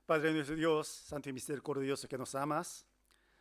Padre nuestro Dios, Santo y misericordioso que nos amas,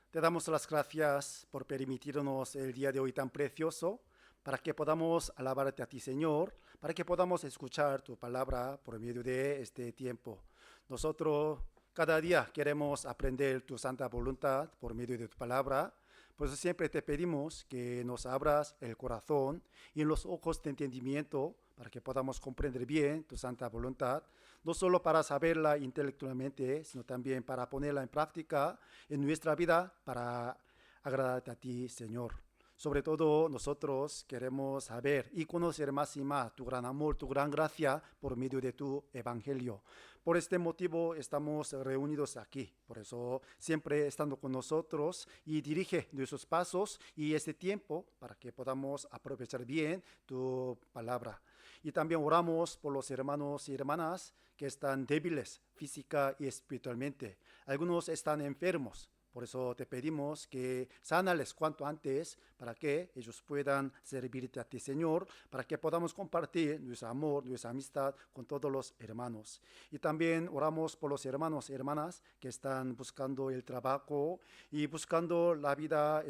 te damos las gracias por permitirnos el día de hoy tan precioso para que podamos alabarte a ti, Señor, para que podamos escuchar tu palabra por medio de este tiempo. Nosotros cada día queremos aprender tu santa voluntad por medio de tu palabra. Por eso siempre te pedimos que nos abras el corazón y los ojos de entendimiento para que podamos comprender bien tu santa voluntad, no solo para saberla intelectualmente, sino también para ponerla en práctica en nuestra vida para agradarte a ti, Señor. Sobre todo nosotros queremos saber y conocer más y más tu gran amor, tu gran gracia por medio de tu evangelio. Por este motivo estamos reunidos aquí. Por eso siempre estando con nosotros y dirige nuestros pasos y este tiempo para que podamos aprovechar bien tu palabra. Y también oramos por los hermanos y hermanas que están débiles física y espiritualmente. Algunos están enfermos. Por eso te pedimos que sánales cuanto antes para que ellos puedan servirte a ti, Señor, para que podamos compartir nuestro amor, nuestra amistad con todos los hermanos. Y también oramos por los hermanos y hermanas que están buscando el trabajo y buscando la vida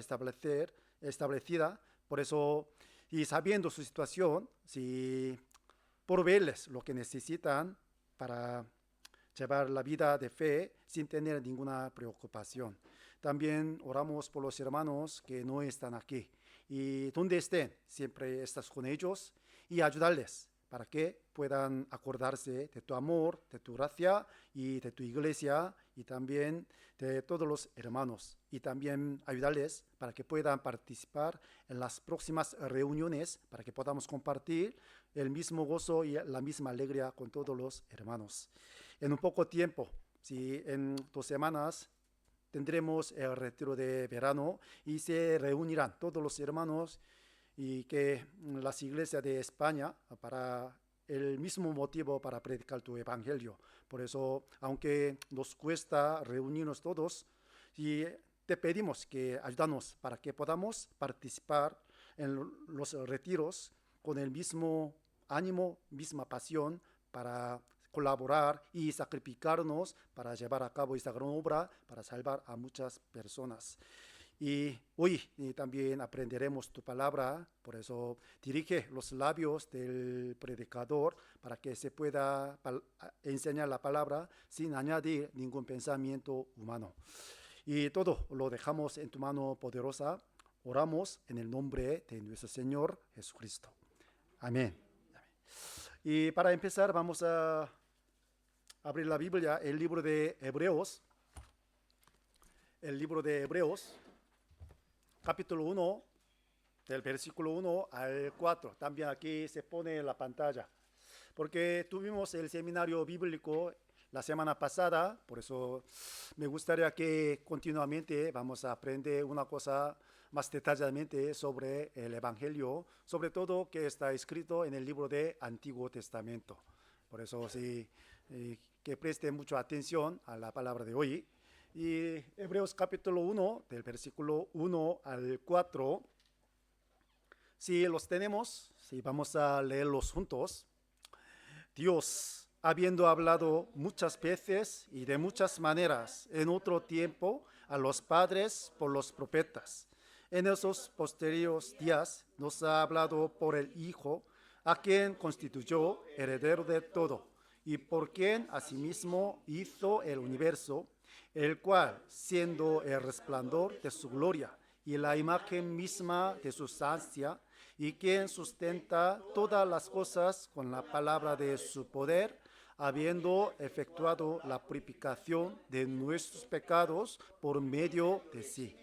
establecida. Por eso, y sabiendo su situación, si proveerles lo que necesitan para llevar la vida de fe sin tener ninguna preocupación. También oramos por los hermanos que no están aquí y donde estén, siempre estás con ellos y ayudarles para que puedan acordarse de tu amor, de tu gracia y de tu iglesia y también de todos los hermanos y también ayudarles para que puedan participar en las próximas reuniones para que podamos compartir el mismo gozo y la misma alegría con todos los hermanos. En un poco tiempo, si en 2 semanas tendremos el retiro de verano y se reunirán todos los hermanos y que las iglesias de España para el mismo motivo para predicar tu evangelio. Por eso, aunque nos cuesta reunirnos todos, y te pedimos que ayúdanos para que podamos participar en los retiros con el mismo ánimo, misma pasión para colaborar y sacrificarnos para llevar a cabo esta gran obra para salvar a muchas personas. Y hoy también aprenderemos tu palabra, por eso dirige los labios del predicador para que se pueda enseñar la palabra sin añadir ningún pensamiento humano. Y todo lo dejamos en tu mano poderosa. Oramos en el nombre de nuestro Señor Jesucristo. Amén. Y para empezar vamos a abrir la Biblia, el libro de Hebreos, capítulo 1, del versículo 1 al 4. También aquí se pone en la pantalla, porque tuvimos el seminario bíblico la semana pasada, por eso me gustaría que continuamente vamos a aprender una cosa más detalladamente sobre el Evangelio, sobre todo que está escrito en el libro de Antiguo Testamento. Por eso sí, que preste mucha atención a la palabra de hoy. Y Hebreos capítulo 1, del versículo 1 al 4, si los tenemos, si vamos a leerlos juntos. Dios, habiendo hablado muchas veces y de muchas maneras en otro tiempo a los padres por los profetas, en esos posteriores días nos ha hablado por el Hijo, a quien constituyó heredero de todo, y por quien asimismo hizo el universo, el cual, siendo el resplandor de su gloria y la imagen misma de su sustancia, y quien sustenta todas las cosas con la palabra de su poder, habiendo efectuado la purificación de nuestros pecados por medio de sí,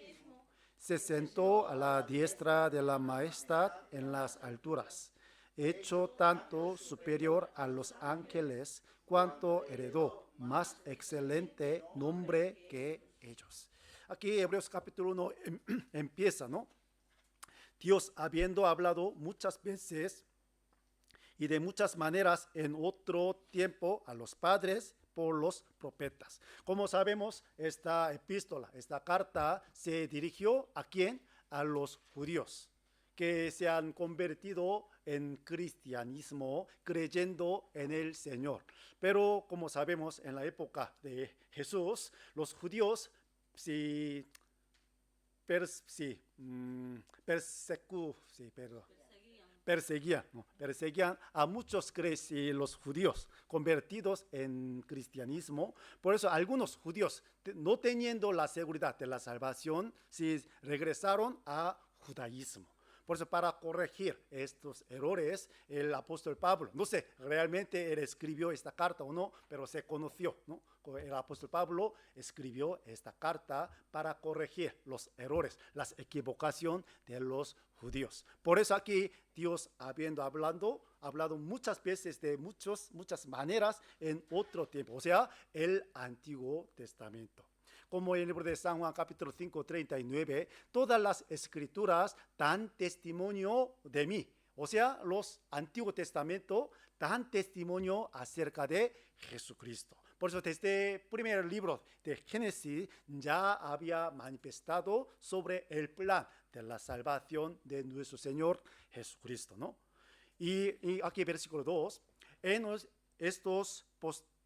se sentó a la diestra de la majestad en las alturas, hecho tanto superior a los ángeles cuanto heredó más excelente nombre que ellos. Aquí Hebreos capítulo 1 empieza, ¿no? Dios, habiendo hablado muchas veces y de muchas maneras en otro tiempo a los padres por los profetas. Como sabemos, esta epístola, esta carta se dirigió ¿a quién? A los judíos que se han convertido en cristianismo, creyendo en el Señor. Pero como sabemos, en la época de Jesús, los judíos sí, sí, sí, perdón, perseguían, ¿no? Perseguían a muchos los judíos convertidos en cristianismo. Por eso algunos judíos, no teniendo la seguridad de la salvación, sí, regresaron a judaísmo. Por eso, para corregir estos errores, el apóstol Pablo, no sé realmente él escribió esta carta o no, pero se conoció, ¿no? El apóstol Pablo escribió esta carta para corregir los errores, las equivocaciones de los judíos. Por eso aquí Dios, habiendo hablado muchas veces de muchas maneras en otro tiempo, o sea, el Antiguo Testamento. Como en el libro de San Juan capítulo 5, 39, todas las escrituras dan testimonio de mí. O sea, los Antiguo Testamento dan testimonio acerca de Jesucristo. Por eso desde el primer libro de Génesis ya había manifestado sobre el plan de la salvación de nuestro Señor Jesucristo, ¿no? Y aquí versículo 2, en estos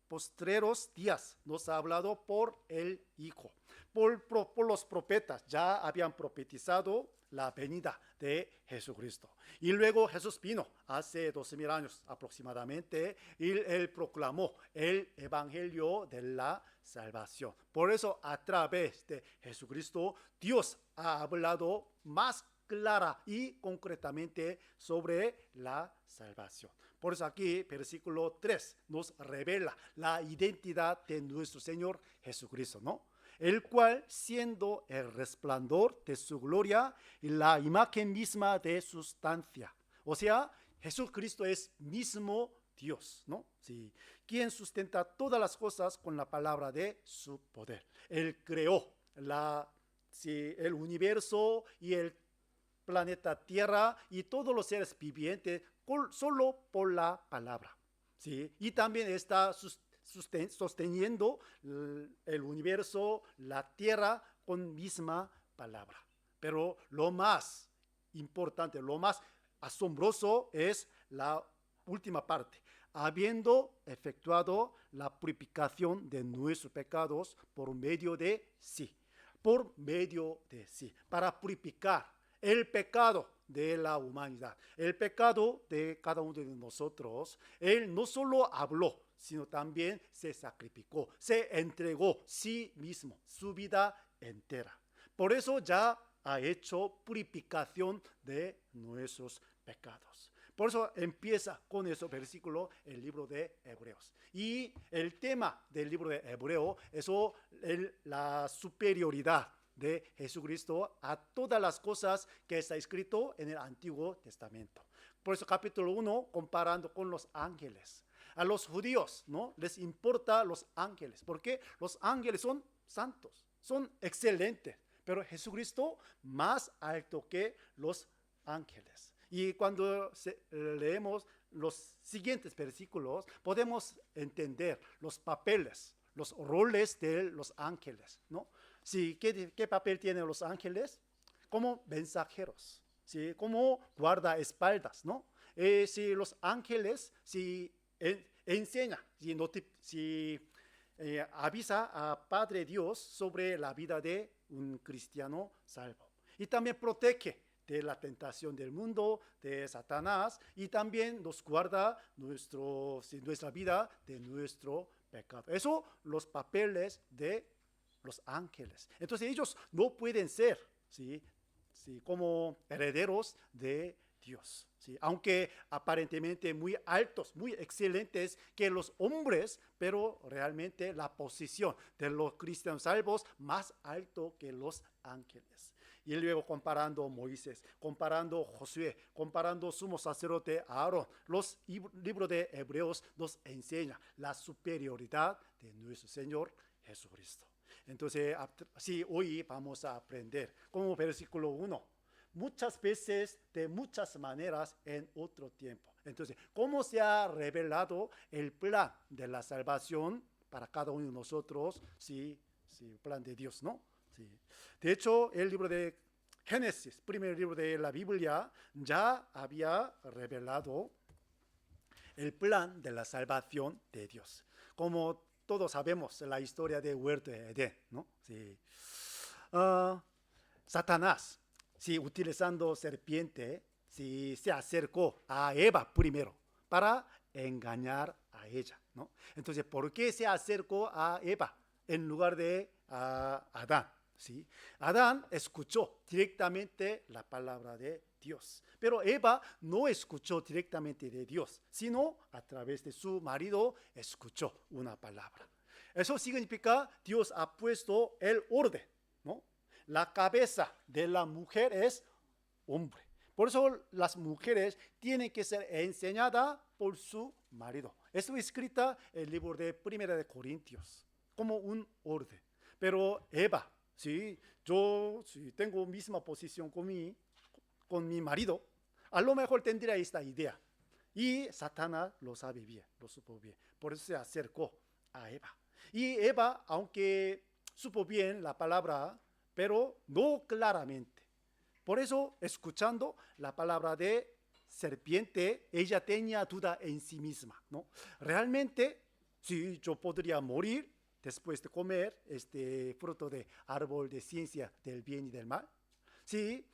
postreros días nos ha hablado por el Hijo. Por los profetas ya habían profetizado la venida de Jesucristo. Y luego Jesús vino hace 12,000 años aproximadamente y él proclamó el evangelio de la salvación. Por eso a través de Jesucristo Dios ha hablado más clara y concretamente sobre la salvación. Por eso aquí, versículo 3, nos revela la identidad de nuestro Señor Jesucristo, ¿no? El cual, siendo el resplandor de su gloria y la imagen misma de su sustancia. O sea, Jesucristo es mismo Dios, ¿no? Sí. Quien sustenta todas las cosas con la palabra de su poder. Él creó el universo y el planeta Tierra y todos los seres vivientes solo por la palabra, ¿sí? Y también está sosteniendo el universo, la Tierra, con misma palabra. Pero lo más importante, lo más asombroso es la última parte. Habiendo efectuado la purificación de nuestros pecados por medio de sí. Por medio de sí. Para purificar el pecado de la humanidad, el pecado de cada uno de nosotros. Él no solo habló, sino también se sacrificó, se entregó sí mismo, su vida entera. Por eso ya ha hecho purificación de nuestros pecados. Por eso empieza con ese versículo el libro de Hebreos. Y el tema del libro de Hebreo es la superioridad de Jesucristo a todas las cosas que está escrito en el Antiguo Testamento. Por eso capítulo 1, comparando con los ángeles. A los judíos, ¿no?, les importa los ángeles, porque los ángeles son santos, son excelentes, pero Jesucristo más alto que los ángeles. Y cuando leemos los siguientes versículos, podemos entender los papeles, los roles de los ángeles, ¿no? Sí, ¿qué papel tienen los ángeles? Como mensajeros, ¿sí? Como guardaespaldas, ¿no? Si los ángeles, si enseña, si avisa a Padre Dios sobre la vida de un cristiano salvo. Y también protege de la tentación del mundo, de Satanás, y también nos guarda nuestra vida de nuestro pecado. Eso, los papeles de los ángeles. Entonces ellos no pueden ser, ¿sí?, como herederos de Dios, ¿sí?, aunque aparentemente muy altos, muy excelentes que los hombres, pero realmente la posición de los cristianos salvos más alto que los ángeles. Y luego comparando Moisés, comparando Josué, comparando sumo sacerdote Aarón, los libros de Hebreos nos enseñan la superioridad de nuestro Señor Jesucristo. Entonces, sí, hoy vamos a aprender como versículo 1. Muchas veces, de muchas maneras, en otro tiempo. Entonces, ¿cómo se ha revelado el plan de la salvación para cada uno de nosotros? Sí, el plan de Dios, ¿no? Sí. De hecho, el libro de Génesis, primer libro de la Biblia, ya había revelado el plan de la salvación de Dios. Como todos sabemos la historia de Huerto de Edén, ¿no? Sí. Satanás, sí, utilizando serpiente, sí, se acercó a Eva primero para engañar a ella, ¿no? Entonces, ¿por qué se acercó a Eva en lugar de a Adán? ¿Sí? Adán escuchó directamente la palabra de Dios, pero Eva no escuchó directamente de Dios, sino a través de su marido escuchó una palabra. Eso significa Dios ha puesto el orden, ¿no? La cabeza de la mujer es hombre. Por eso las mujeres tienen que ser enseñadas por su marido. Esto es escrita en el libro de Primera de Corintios, como un orden. Pero Eva, sí, yo sí, tengo misma posición con mi marido, a lo mejor tendría esta idea. Y Satanás lo sabe bien, lo supo bien. Por eso se acercó a Eva. Y Eva, aunque supo bien la palabra, pero no claramente. Por eso, escuchando la palabra de serpiente, ella tenía duda en sí misma, ¿no? Realmente, sí, yo podría morir después de comer este fruto de árbol de ciencia del bien y del mal. Sí,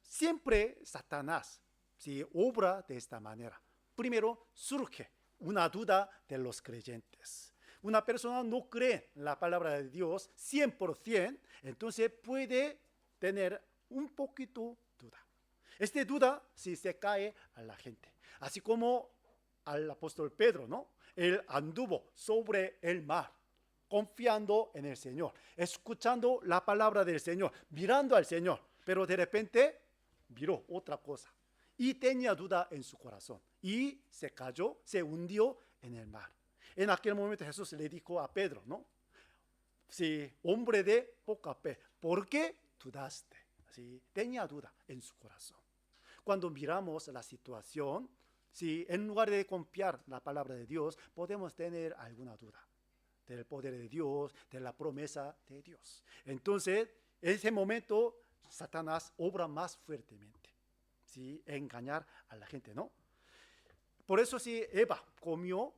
siempre Satanás, sí, obra de esta manera. Primero surge una duda de los creyentes. Una persona no cree en la palabra de Dios 100%, entonces puede tener un poquito duda. Esta duda si se cae a la gente. Así como al apóstol Pedro, ¿no? Él anduvo sobre el mar, confiando en el Señor, escuchando la palabra del Señor, mirando al Señor, pero de repente miró otra cosa y tenía duda en su corazón y se cayó, se hundió en el mar. En aquel momento Jesús le dijo a Pedro, ¿no? Sí, hombre de poca fe, ¿por qué dudaste? Sí, tenía duda en su corazón. Cuando miramos la situación, sí, en lugar de confiar en la palabra de Dios, podemos tener alguna duda del poder de Dios, de la promesa de Dios. Entonces, en ese momento, Satanás obra más fuertemente, ¿sí? Engañar a la gente, ¿no? Por eso, si Eva comió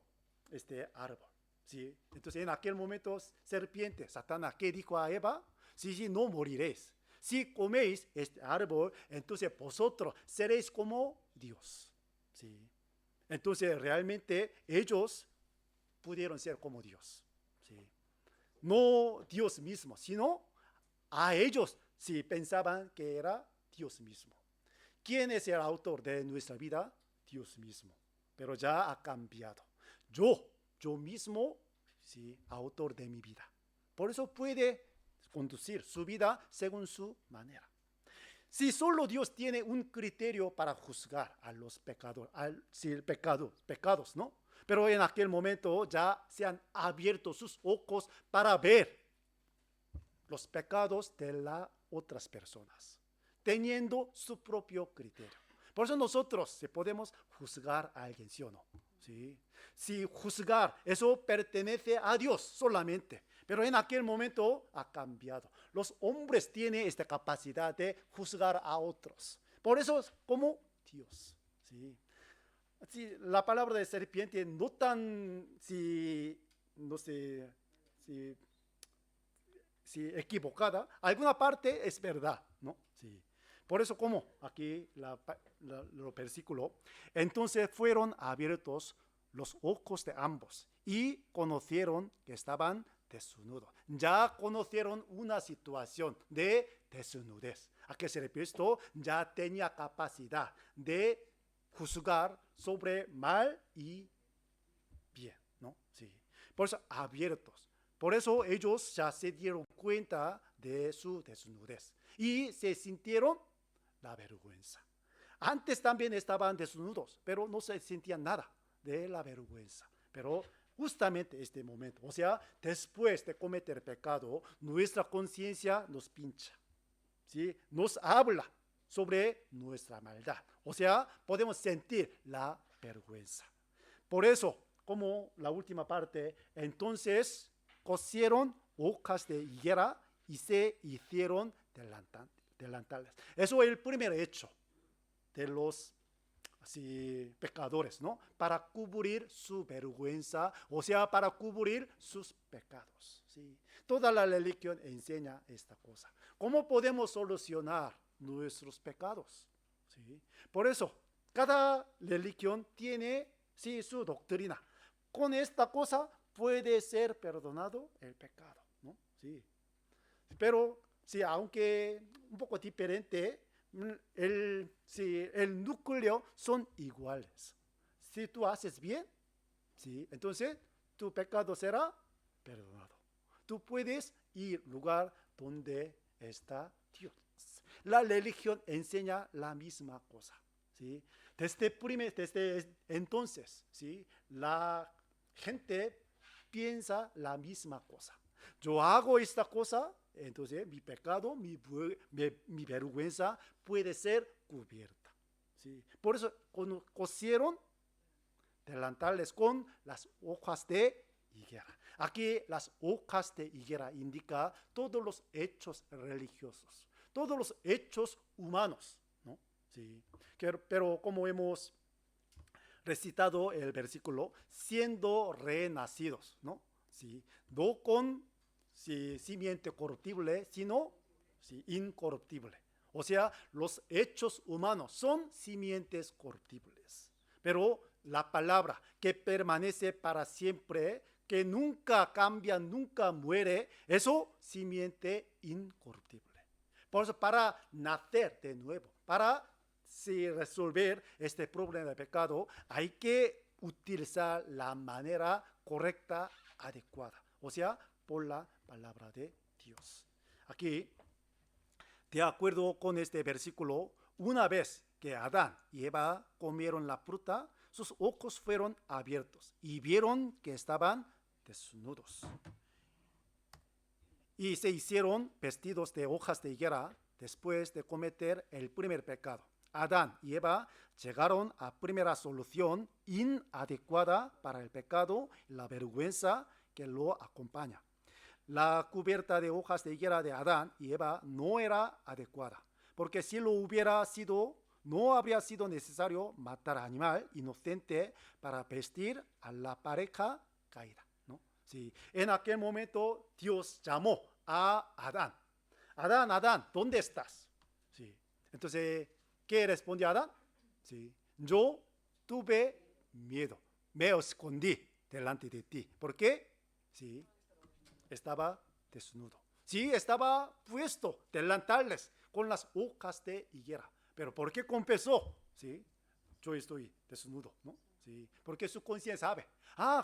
este árbol, ¿sí? Entonces, en aquel momento, serpiente, Satanás, ¿qué dijo a Eva? Sí, no moriréis. Si coméis este árbol, entonces vosotros seréis como Dios, ¿sí? Entonces, realmente, ellos pudieron ser como Dios. ¿Sí? No Dios mismo, sino a ellos sí pensaban que era Dios mismo. ¿Quién es el autor de nuestra vida? Dios mismo. Pero ya ha cambiado. Yo mismo, sí, autor de mi vida. Por eso puede conducir su vida según su manera. Si solo Dios tiene un criterio para juzgar a los pecadores, pecados, ¿no? Pero en aquel momento ya se han abierto sus ojos para ver los pecados de las otras personas, teniendo su propio criterio. Por eso nosotros podemos juzgar a alguien, ¿sí o no? ¿Sí? Si juzgar, eso pertenece a Dios solamente. Pero en aquel momento ha cambiado. Los hombres tienen esta capacidad de juzgar a otros. Por eso es como Dios. ¿Sí? Sí, la palabra de serpiente no tan, no sé, si equivocada, alguna parte es verdad, ¿no? Sí. Por eso, como aquí los versículos, entonces fueron abiertos los ojos de ambos y conocieron que estaban desnudos. Ya conocieron una situación de desnudez. ¿A qué se refiere esto? Ya tenía capacidad de juzgar sobre mal y bien, ¿no? Sí. Por eso abiertos. Por eso ellos ya se dieron cuenta de su desnudez y se sintieron la vergüenza. Antes también estaban desnudos, pero no se sentían nada de la vergüenza. Pero justamente este momento, o sea, después de cometer pecado, nuestra conciencia nos pincha, ¿sí? Nos habla sobre nuestra maldad. O sea, podemos sentir la vergüenza. Por eso, como la última parte, entonces cosieron hojas de higuera y se hicieron delantales. Eso es el primer hecho de los así, pecadores, ¿no? Para cubrir su vergüenza, o sea, para cubrir sus pecados. ¿Sí? Toda la religión enseña esta cosa. ¿Cómo podemos solucionar nuestros pecados? ¿Sí? Por eso, cada religión tiene sí, su doctrina. Con esta cosa puede ser perdonado el pecado, ¿no? Sí. Pero sí, aunque un poco diferente, sí, el núcleo son iguales. Si tú haces bien, sí, entonces tu pecado será perdonado. Tú puedes ir al lugar donde está Dios. La religión enseña la misma cosa, ¿sí? Desde entonces, ¿sí? La gente piensa la misma cosa. Yo hago esta cosa, entonces mi pecado, mi vergüenza puede ser cubierta. ¿Sí? Por eso cosieron delantales con las hojas de higuera. Aquí las hojas de higuera indican todos los hechos religiosos, todos los hechos humanos, ¿no? Sí. Pero como hemos recitado el versículo, siendo renacidos, ¿no? Sí. No con sí, simiente corruptible, sino sí, incorruptible. O sea, los hechos humanos son simientes corruptibles. Pero la palabra que permanece para siempre, que nunca cambia, nunca muere, eso simiente incorruptible. Por eso, para nacer de nuevo, para sí, resolver este problema de pecado, hay que utilizar la manera correcta, adecuada. O sea, por la palabra de Dios. Aquí, de acuerdo con este versículo, una vez que Adán y Eva comieron la fruta, sus ojos fueron abiertos y vieron que estaban desnudos. Y se hicieron vestidos de hojas de higuera después de cometer el primer pecado. Adán y Eva llegaron a primera solución inadecuada para el pecado y la vergüenza que lo acompaña. La cubierta de hojas de higuera de Adán y Eva no era adecuada, porque si lo hubiera sido, no habría sido necesario matar al animal inocente para vestir a la pareja caída, ¿no? Sí. En aquel momento Dios llamó a Adán. Adán, Adán, ¿dónde estás? Sí. Entonces, ¿qué respondió Adán? Sí. Yo tuve miedo, me escondí delante de ti. ¿Por qué? Sí. Estaba desnudo. Sí, estaba puesto delantales con las hojas de higuera. Pero ¿por qué confesó? Sí, yo estoy desnudo, ¿no? Sí, porque su conciencia sabe.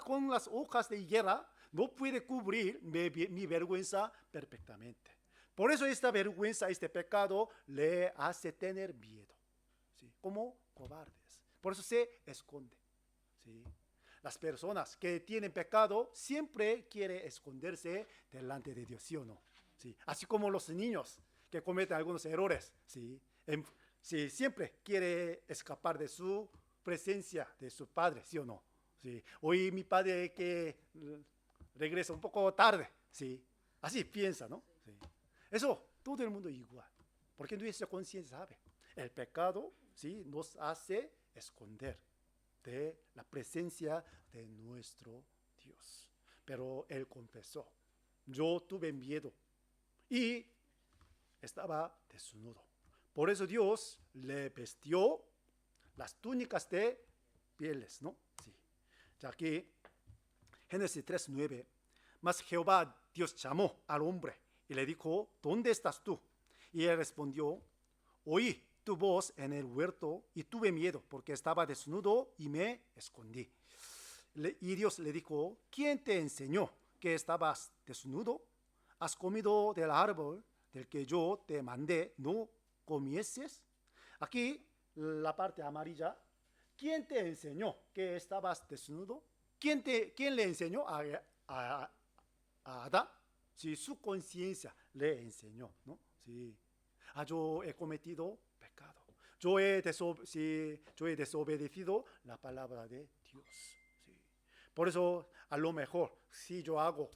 Con las hojas de higuera no puede cubrir mi vergüenza perfectamente. Por eso esta vergüenza, este pecado, le hace tener miedo. ¿Sí? Como cobardes. Por eso se esconde. ¿Sí? Las personas que tienen pecado siempre quieren esconderse delante de Dios, ¿sí o no? ¿Sí? Así como los niños que cometen algunos errores, ¿sí? Sí, siempre quiere escapar de su presencia, de su padre, ¿sí o no? ¿Sí? Hoy mi padre que regresa un poco tarde, ¿sí? Así piensa, ¿no? ¿Sí? Eso, todo el mundo igual, porque nuestra conciencia sabe. El pecado, ¿sí? Nos hace esconder de la presencia de nuestro Dios. Pero él confesó, yo tuve miedo y estaba desnudo. Por eso Dios le vestió las túnicas de pieles, ¿no? Sí. Ya aquí, Génesis 3:9, mas Jehová Dios llamó al hombre y le dijo, ¿dónde estás tú? Y él respondió, oí tu voz en el huerto y tuve miedo porque estaba desnudo y me escondí. Y Dios le dijo, ¿quién te enseñó que estabas desnudo? ¿Has comido del árbol del que yo te mandé no comieses? Aquí la parte amarilla, ¿quién te enseñó que estabas desnudo? ¿Quién le enseñó a Adán? Sí, su conciencia le enseñó, ¿no? Sí. Yo he cometido pecado. Yo he desobedecido la palabra de Dios. Sí. Por eso, a lo mejor, si yo hago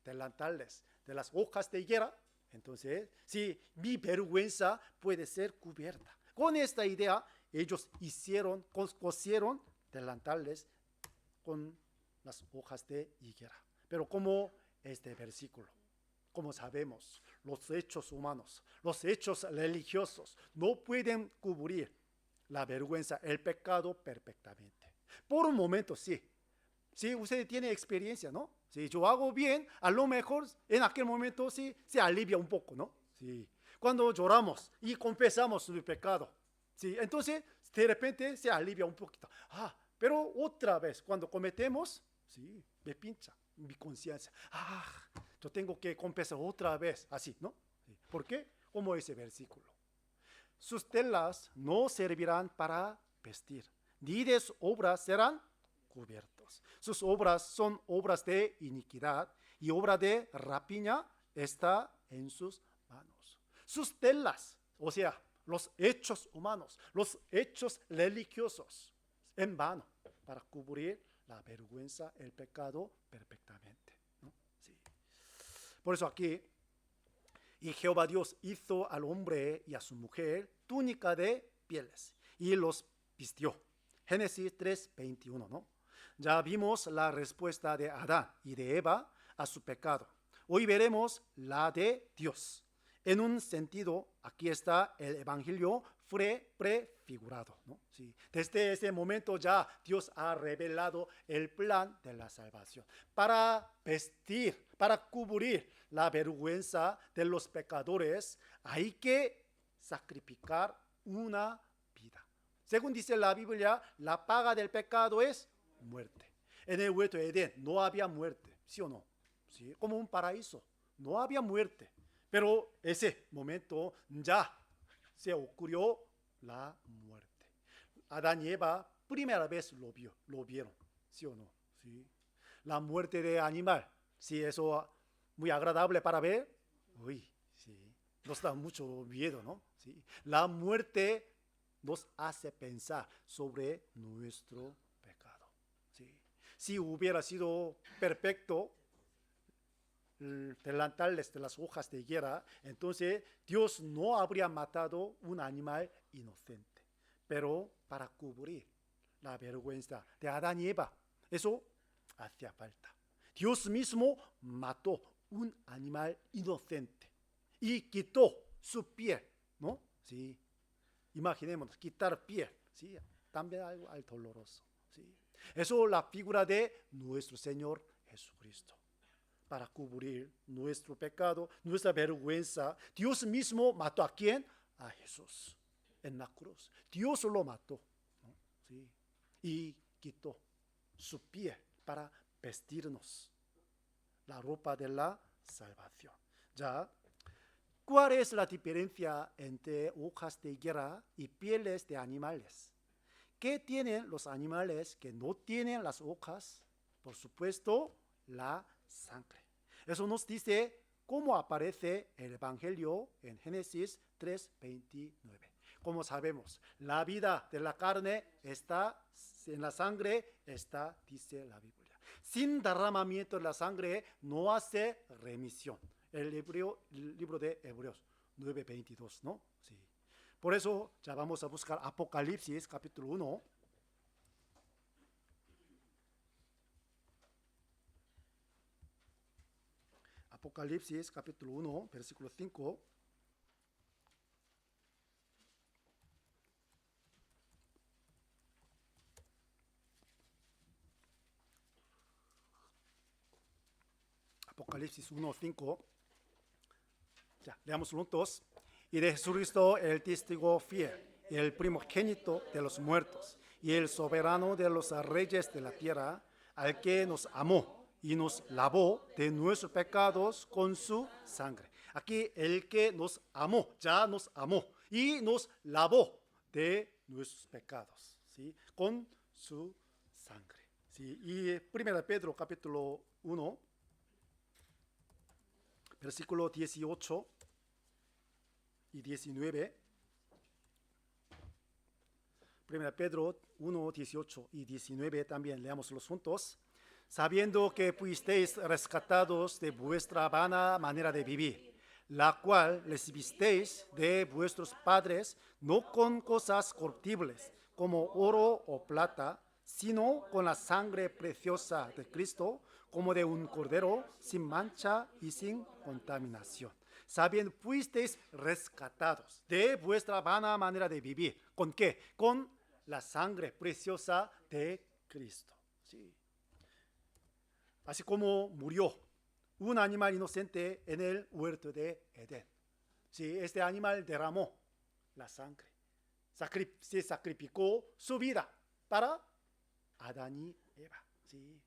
delantales de las hojas de higuera, Entonces, sí, mi vergüenza puede ser cubierta. Con esta idea, ellos cosieron delantales con las hojas de higuera. Pero como este versículo, como sabemos, los hechos humanos, los hechos religiosos no pueden cubrir la vergüenza, el pecado perfectamente. Por un momento sí. Sí, usted tiene experiencia, ¿no? Si yo hago bien, a lo mejor en aquel momento sí se alivia un poco, ¿no? Sí. Cuando lloramos y confesamos el pecado, sí, entonces de repente se alivia un poquito. Pero otra vez, cuando cometemos, sí, me pincha mi conciencia. Yo tengo que confesar otra vez, así, ¿no? Sí. ¿Por qué? Como ese versículo. Sus telas no servirán para vestir, ni de sus obras serán cubiertos. Sus obras son obras de iniquidad y obra de rapiña está en sus manos. Sus telas, o sea, los hechos humanos, los hechos religiosos, en vano para cubrir la vergüenza, el pecado perfectamente, ¿no? Sí. Por eso aquí, y Jehová Dios hizo al hombre y a su mujer túnica de pieles y los vistió. Génesis 3:21, ¿no? Ya vimos la respuesta de Adán y de Eva a su pecado. Hoy veremos la de Dios. En un sentido, aquí está el evangelio prefigurado, ¿no? Sí. Desde ese momento ya Dios ha revelado el plan de la salvación para vestir, para cubrir la vergüenza de los pecadores. Hay que sacrificar una vida. Según dice la Biblia, la paga del pecado es muerte. En el huerto de Edén no había muerte, ¿sí o no? ¿Sí? Como un paraíso, no había muerte. Pero ese momento ya se ocurrió la muerte. Adán y Eva primera vez lo vieron, ¿sí o no? ¿Sí? La muerte de animal, sí, eso muy agradable para ver. Uy, sí, nos da mucho miedo, ¿no? Sí. La muerte nos hace pensar sobre nuestro pecado. Sí. Si hubiera sido perfecto, delantales de las hojas de higuera, entonces Dios no habría matado un animal inocente, pero para cubrir la vergüenza de Adán y Eva, eso hacía falta. Dios mismo mató un animal inocente y quitó su piel, ¿no? Sí, imaginémonos, quitar piel, sí, también algo doloroso, sí. Eso es la figura de nuestro Señor Jesucristo. Para cubrir nuestro pecado, nuestra vergüenza. Dios mismo mató ¿a quién? A Jesús en la cruz. Dios lo mató, ¿no? Sí. Y quitó su piel para vestirnos la ropa de la salvación. Ya, ¿cuál es la diferencia entre hojas de higuera y pieles de animales? ¿Qué tienen los animales que no tienen las hojas? Por supuesto, la sangre. Eso nos dice cómo aparece el Evangelio en Génesis 3:29. Como sabemos, la vida de la carne está en la sangre, está, dice la Biblia. Sin derramamiento de la sangre no hace remisión. El libro de Hebreos 9:22, ¿no? Sí. Por eso ya vamos a buscar Apocalipsis capítulo 1. Apocalipsis capítulo 1, versículo 5. Apocalipsis 1, 5. Ya, leamos juntos. Y de Jesucristo el testigo fiel, el primogénito de los muertos, y el soberano de los reyes de la tierra, al que nos amó y nos lavó de nuestros pecados con su sangre. Aquí el que nos amó, ya nos amó y nos lavó de nuestros pecados, ¿sí? Con su sangre. ¿Sí? Y 1 Pedro capítulo 1, versículo 18 y 19. 1 Pedro 1, 18 y 19 también leámoslos juntos. Sabiendo que fuisteis rescatados de vuestra vana manera de vivir, la cual recibisteis de vuestros padres, no con cosas corruptibles, como oro o plata, sino con la sangre preciosa de Cristo, como de un cordero sin mancha y sin contaminación. Sabiendo, fuisteis rescatados de vuestra vana manera de vivir. ¿Con qué? Con la sangre preciosa de Cristo. Sí. Así como murió un animal inocente en el huerto de Edén. Sí, este animal derramó la sangre. Se sacrificó su vida para Adán y Eva. Sí.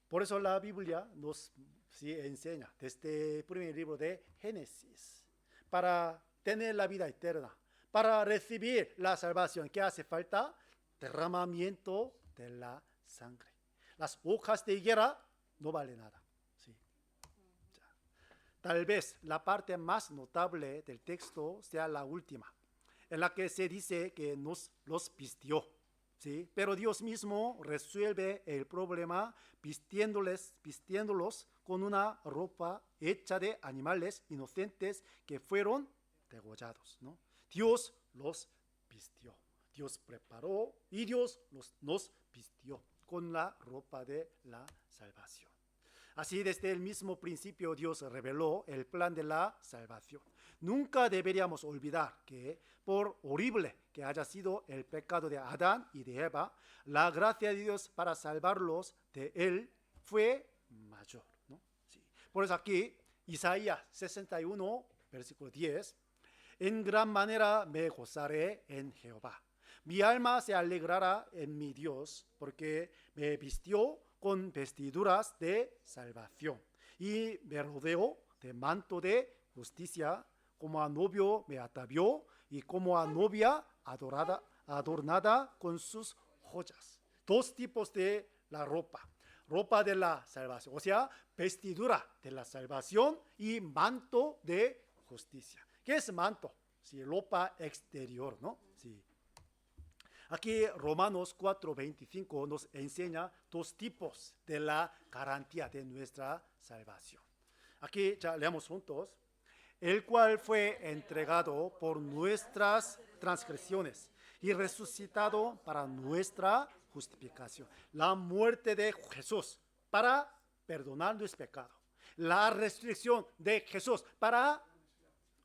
Por eso la Biblia nos enseña desde el primer libro de Génesis, para tener la vida eterna, para recibir la salvación, ¿qué hace falta? Derramamiento de la sangre. Las hojas de higuera no valen nada. Sí. Tal vez la parte más notable del texto sea la última, en la que se dice que nos los vistió. ¿Sí? Pero Dios mismo resuelve el problema vistiéndolos con una ropa hecha de animales inocentes que fueron degollados, ¿no? Dios los vistió, Dios preparó y Dios nos vistió con la ropa de la salvación. Así, desde el mismo principio Dios reveló el plan de la salvación. Nunca deberíamos olvidar que, por horrible que haya sido el pecado de Adán y de Eva, la gracia de Dios para salvarlos de él fue mayor, ¿no? Sí. Por eso aquí, Isaías 61, versículo 10, en gran manera me gozaré en Jehová. Mi alma se alegrará en mi Dios, porque me vistió con vestiduras de salvación y me rodeó de manto de justicia, como a novio me atavió y como a novia adornada con sus joyas. Dos tipos de la ropa. Ropa de la salvación, o sea, vestidura de la salvación y manto de justicia. ¿Qué es manto? Sí, ropa exterior, ¿no? Sí. Aquí Romanos 4:25 nos enseña dos tipos de la garantía de nuestra salvación. Aquí ya leamos juntos. El cual fue entregado por nuestras transgresiones y resucitado para nuestra justificación. La muerte de Jesús para perdonar nuestro pecado. La resurrección de Jesús para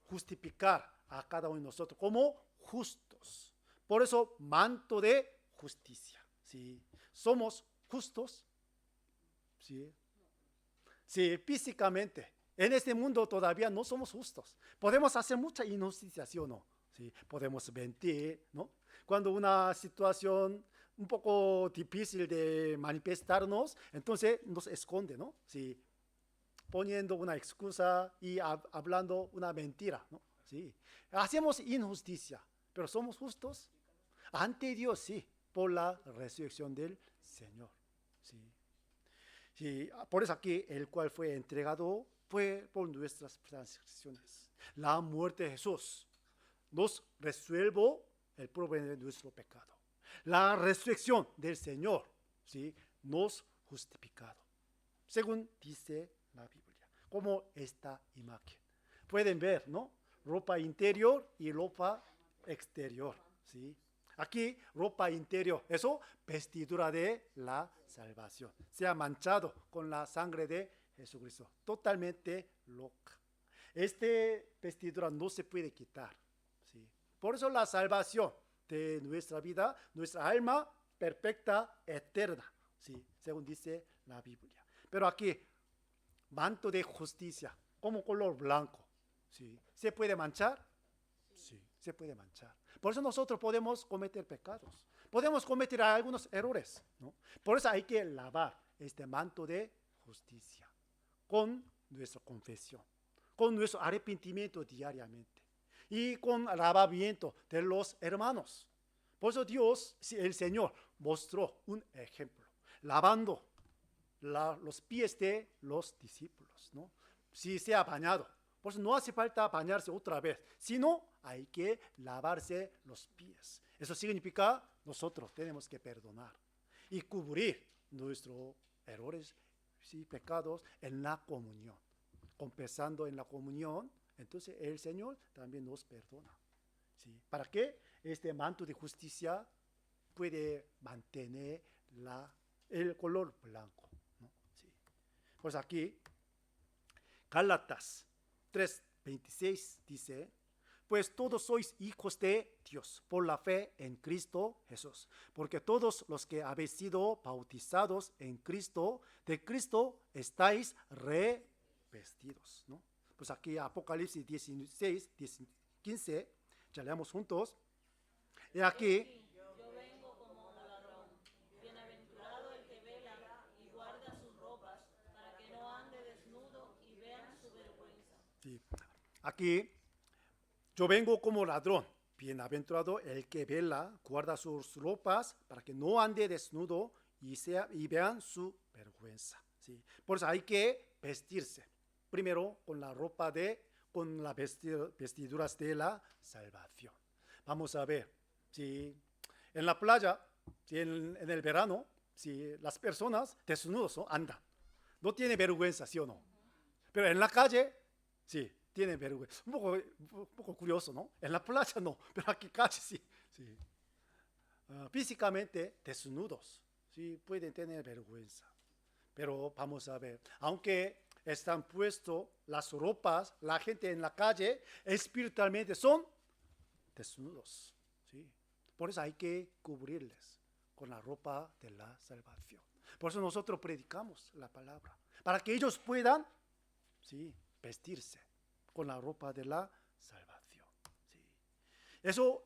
justificar a cada uno de nosotros como justos. Por eso, manto de justicia. ¿Sí? Somos justos. ¿Sí? Sí, físicamente. En este mundo todavía no somos justos. Podemos hacer mucha injusticia, ¿sí o no? ¿Sí? Podemos mentir, ¿no? Cuando una situación un poco difícil de manifestarnos, entonces nos esconde, ¿no? Sí, poniendo una excusa y hablando una mentira, ¿no? Sí, hacemos injusticia, pero somos justos ante Dios, sí, por la resurrección del Señor, sí. Sí, por eso aquí el cual fue entregado fue por nuestras transgresiones. La muerte de Jesús nos resuelve el problema de nuestro pecado. La resurrección del Señor, ¿sí?, nos justificado, según dice la Biblia, como esta imagen. Pueden ver, ¿no? Ropa interior y ropa exterior, ¿sí? Aquí, ropa interior, eso, vestidura de la salvación. Se ha manchado con la sangre de Jesucristo. Totalmente loca. Este vestidura no se puede quitar, ¿sí? Por eso la salvación de nuestra vida, nuestra alma perfecta, eterna, ¿sí?, según dice la Biblia. Pero aquí, manto de justicia, como color blanco, ¿sí?, ¿se puede manchar? Sí, se puede manchar. Por eso nosotros podemos cometer pecados, podemos cometer algunos errores, ¿no? Por eso hay que lavar este manto de justicia con nuestra confesión, con nuestro arrepentimiento diariamente y con el lavamiento de los hermanos. Por eso Dios, el Señor, mostró un ejemplo, lavando los pies de los discípulos, ¿no? Si se ha bañado, por eso no hace falta bañarse otra vez, sino hay que lavarse los pies. Eso significa nosotros tenemos que perdonar y cubrir nuestros errores y pecados en la comunión confesando en la comunión, entonces el Señor también nos perdona. ¿Sí? ¿Para qué? Este manto de justicia puede mantener el color blanco, ¿no? Sí. Pues aquí, Gálatas 3:26 dice, pues todos sois hijos de Dios por la fe en Cristo Jesús, porque todos los que habéis sido bautizados en Cristo, de Cristo estáis revestidos, ¿no? Pues aquí Apocalipsis 16, 15, ya leamos juntos. Y aquí, yo vengo como ladrón. Bienaventurado el que vela y guarda sus ropas, para que no ande desnudo y vean su vergüenza. sí, aquí yo vengo como ladrón. Bienaventurado el que vela, guarda sus ropas para que no ande desnudo y vean su vergüenza. ¿Sí? Por eso hay que vestirse. Primero con las vestiduras de la salvación. Vamos a ver, si en la playa, si en el verano, si las personas desnudos, ¿no?, andan, no tiene vergüenza, ¿sí o no? Pero en la calle, sí, tiene vergüenza. Un poco curioso, ¿no? En la playa no, pero aquí casi sí. Sí. Físicamente desnudos, sí, pueden tener vergüenza. Pero vamos a ver, aunque están puestos las ropas, la gente en la calle, espiritualmente son desnudos, ¿sí? Por eso hay que cubrirles con la ropa de la salvación. Por eso nosotros predicamos la palabra, para que ellos puedan, sí, vestirse con la ropa de la salvación. Sí. Eso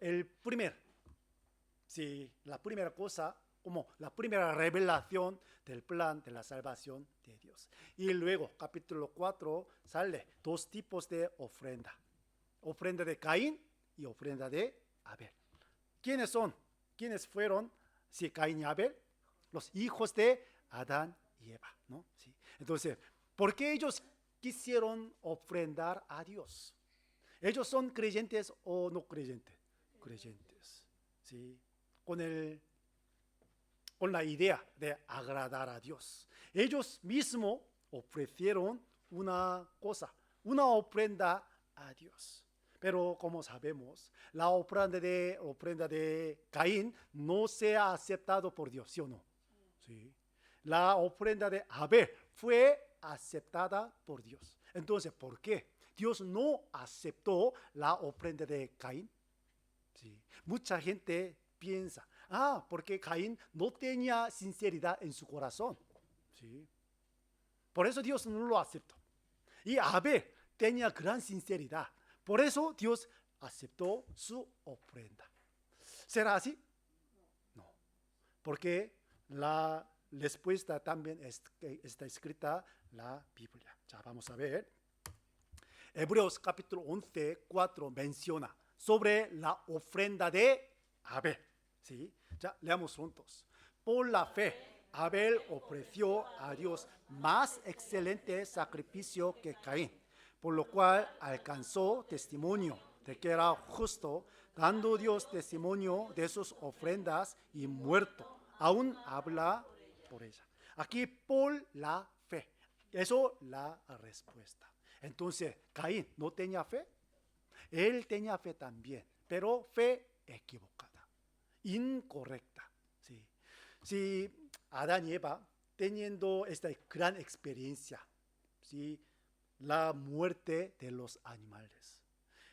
sí, la primera cosa, como la primera revelación del plan de la salvación de Dios. Y luego, capítulo 4, sale dos tipos de ofrenda. Ofrenda de Caín y ofrenda de Abel. ¿Quiénes son? ¿Quiénes fueron? Sí, Caín y Abel, los hijos de Adán y Eva, ¿no? Sí. Entonces, ¿por qué ellos quisieron ofrendar a Dios? ¿Ellos son creyentes o no creyentes? Creyentes, ¿sí? Con la idea de agradar a Dios. Ellos mismos ofrecieron una cosa, una ofrenda a Dios. Pero como sabemos, la ofrenda de Caín no se ha aceptado por Dios, ¿sí o no? Sí. La ofrenda de Abel fue aceptada por Dios. Entonces, ¿por qué Dios no aceptó la ofrenda de Caín? Sí. Mucha gente piensa, porque Caín no tenía sinceridad en su corazón. Sí. Por eso Dios no lo aceptó. Y Abel tenía gran sinceridad. Por eso Dios aceptó su ofrenda. ¿Será así? No. Porque la respuesta también está escrita en la Biblia. Ya vamos a ver. Hebreos capítulo 11, 4 menciona sobre la ofrenda de Abel. ¿Sí? Ya leamos juntos. Por la fe, Abel ofreció a Dios más excelente sacrificio que Caín, por lo cual alcanzó testimonio de que era justo, dando Dios testimonio de sus ofrendas, y muerto aún habla por ella. Aquí por la fe. Eso la respuesta. Entonces, Caín no tenía fe. Él tenía fe también, pero fe equivocada, incorrecta. Sí. Si Adán y Eva, teniendo esta gran experiencia, ¿sí?, la muerte de los animales,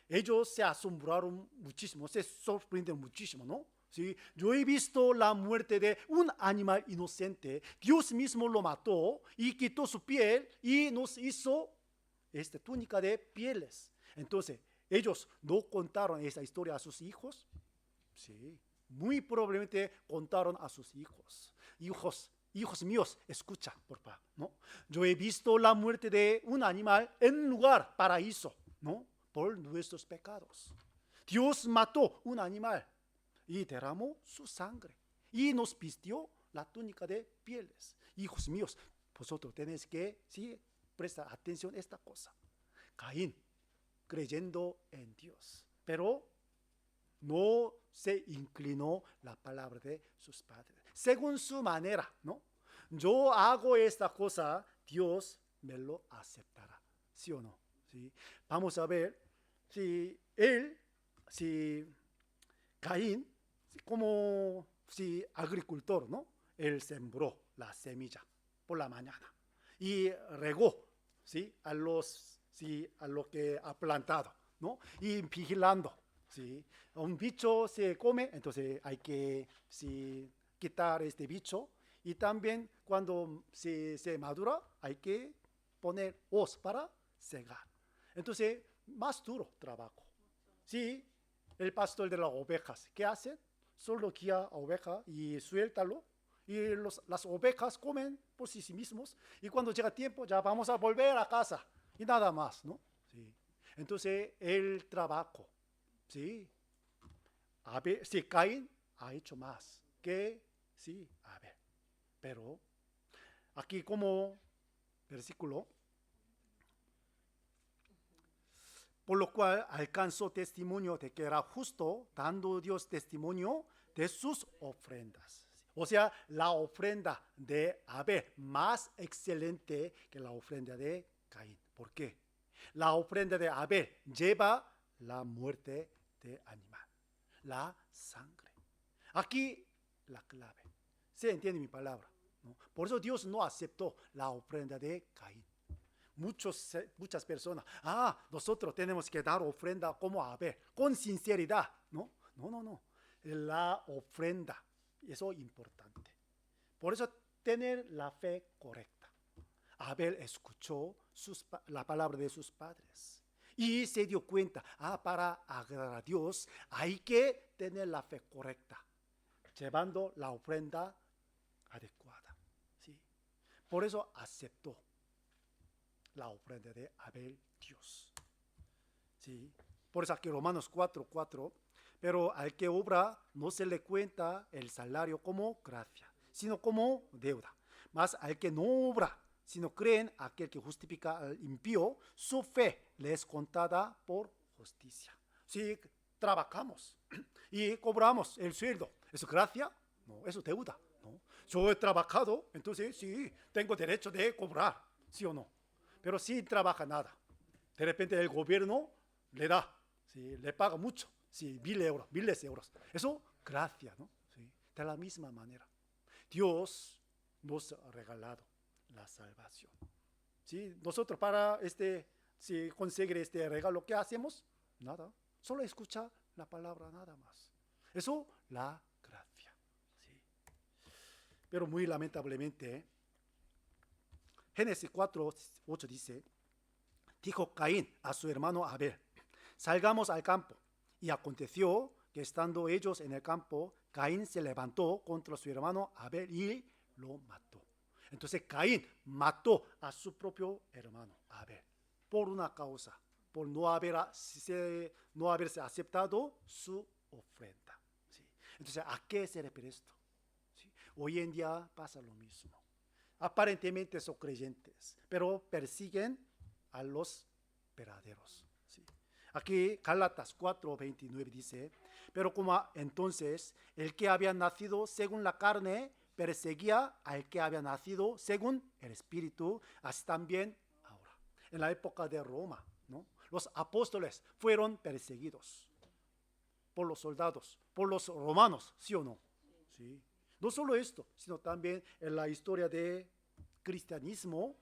ellos se asombraron muchísimo, se sorprenden muchísimo, ¿no? ¿Sí? Yo he visto la muerte de un animal inocente. Dios mismo lo mató y quitó su piel y nos hizo esta túnica de pieles. Entonces, ellos no contaron esa historia a sus hijos. Sí, muy probablemente contaron a sus hijos. Hijos míos, escucha, por favor, ¿no? Yo he visto la muerte de un animal en un lugar paraíso, ¿no?, por nuestros pecados. Dios mató un animal y derramó su sangre y nos vistió la túnica de pieles. Hijos míos, vosotros tenéis que, sí, prestar atención a esta cosa. Caín, creyendo en Dios, pero no se inclinó la palabra de sus padres, según su manera, ¿no? Yo hago esta cosa, Dios me lo aceptará. ¿Sí o no? ¿Sí? Vamos a ver si Caín, como si agricultor, ¿no? Él sembró la semilla por la mañana y regó, ¿sí? A lo que ha plantado, ¿no? Y vigilando, ¿sí? Un bicho se come, entonces hay que, ¿sí? quitar este bicho. Y también cuando se madura, hay que poner hoz para cegar. Entonces, más duro trabajo. Sí, el pastor de las ovejas, ¿qué hace? Solo guía a oveja y suéltalo. Y las ovejas comen por sí mismos. Y cuando llega tiempo, ya vamos a volver a casa. Y nada más, ¿no? Sí. Entonces, el trabajo, ¿sí? Sí, Caín ha hecho más que, sí, Abel. Pero aquí como versículo, por lo cual alcanzó testimonio de que era justo, dando Dios testimonio de sus ofrendas. O sea, la ofrenda de Abel más excelente que la ofrenda de Caín. ¿Por qué? La ofrenda de Abel lleva la muerte de animal, la sangre. Aquí la clave. ¿Se entiende mi palabra? ¿No? Por eso Dios no aceptó la ofrenda de Caín. Muchas personas, nosotros tenemos que dar ofrenda como Abel, con sinceridad. No, no, no, no. La ofrenda, eso es importante. Por eso tener la fe correcta. Abel escuchó la palabra de sus padres y se dio cuenta, para agradar a Dios hay que tener la fe correcta, llevando la ofrenda adecuada. ¿Sí? Por eso aceptó la ofrenda de Abel, Dios. ¿Sí? Por eso aquí Romanos 4:4, pero al que obra no se le cuenta el salario como gracia, sino como deuda. Mas al que no obra, sino cree en aquel que justifica al impío, su fe le es contada por justicia. Si trabajamos y cobramos el sueldo, ¿eso es gracia? No, eso es deuda. No. Yo he trabajado, entonces sí, tengo derecho de cobrar, ¿sí o no? Pero si trabaja nada, de repente el gobierno le da, ¿sí? Le paga mucho, ¿sí? 1.000 euros, miles de euros. Eso, gracia, ¿no? ¿Sí? De la misma manera, Dios nos ha regalado la salvación. ¿Sí? Nosotros para si conseguir este regalo, ¿qué hacemos? Nada, solo escuchar la palabra, nada más. Eso, la gracia. ¿Sí? Pero muy lamentablemente, Génesis 4:8 dice, dijo Caín a su hermano Abel, salgamos al campo. Y aconteció que estando ellos en el campo, Caín se levantó contra su hermano Abel y lo mató. Entonces Caín mató a su propio hermano Abel por una causa, por no haberse aceptado su ofrenda. ¿Sí? Entonces, ¿a qué se refiere esto? ¿Sí? Hoy en día pasa lo mismo. Aparentemente son creyentes, pero persiguen a los verdaderos. ¿Sí? Aquí Gálatas 4:29 dice, pero como entonces el que había nacido según la carne perseguía al que había nacido según el Espíritu, así también ahora. En la época de Roma, ¿no? Los apóstoles fueron perseguidos por los soldados, por los romanos, ¿sí o no? Sí. No solo esto, sino también en la historia de cristianismo,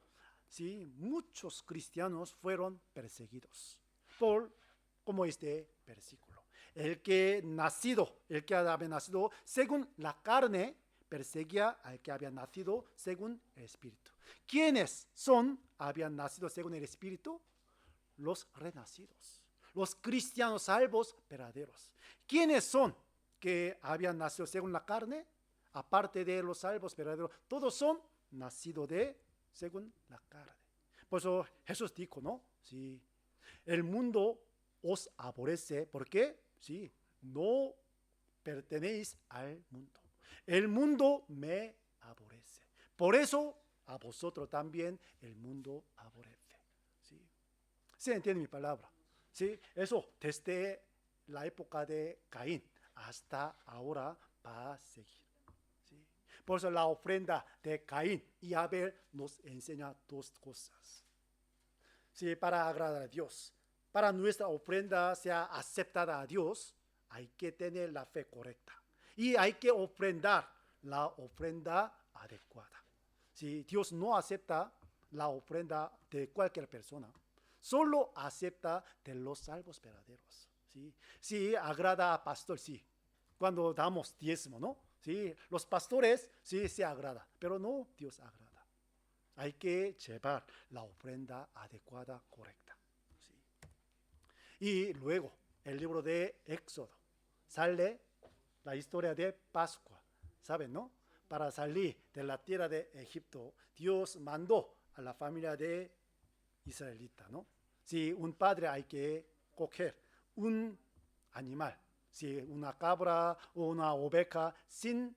¿sí? Muchos cristianos fueron perseguidos por, como este versículo. El que había nacido según la carne, perseguía al que había nacido según el Espíritu. ¿Quiénes habían nacido según el Espíritu? Los renacidos, los cristianos salvos verdaderos. ¿Quiénes son que habían nacido según la carne? Aparte de los salvos verdaderos, todos son nacidos según la carne. Por eso Jesús dijo, ¿no? Sí, el mundo os aborrece. ¿Por qué? Sí, no pertenecéis al mundo. El mundo me aborrece. Por eso a vosotros también el mundo aborrece. ¿Sí? ¿Se entiende mi palabra? ¿Sí? Eso desde la época de Caín hasta ahora va a seguir. ¿Sí? Por eso la ofrenda de Caín y Abel nos enseña dos cosas. sí, para agradar a Dios, para nuestra ofrenda sea aceptada a Dios, hay que tener la fe correcta. Y hay que ofrendar la ofrenda adecuada. Si Dios no acepta la ofrenda de cualquier persona, solo acepta de los salvos verdaderos. ¿Sí? Sí, agrada a pastor, sí. Cuando damos diezmo, ¿no? Sí, los pastores sí se agrada, pero no Dios agrada. Hay que llevar la ofrenda adecuada, correcta. ¿Sí? Y luego, el libro de Éxodo, sale la historia de Pascua. ¿Saben, no? Para salir de la tierra de Egipto, Dios mandó a la familia de israelita, ¿no? Si un padre hay que coger un animal, si una cabra o una oveja sin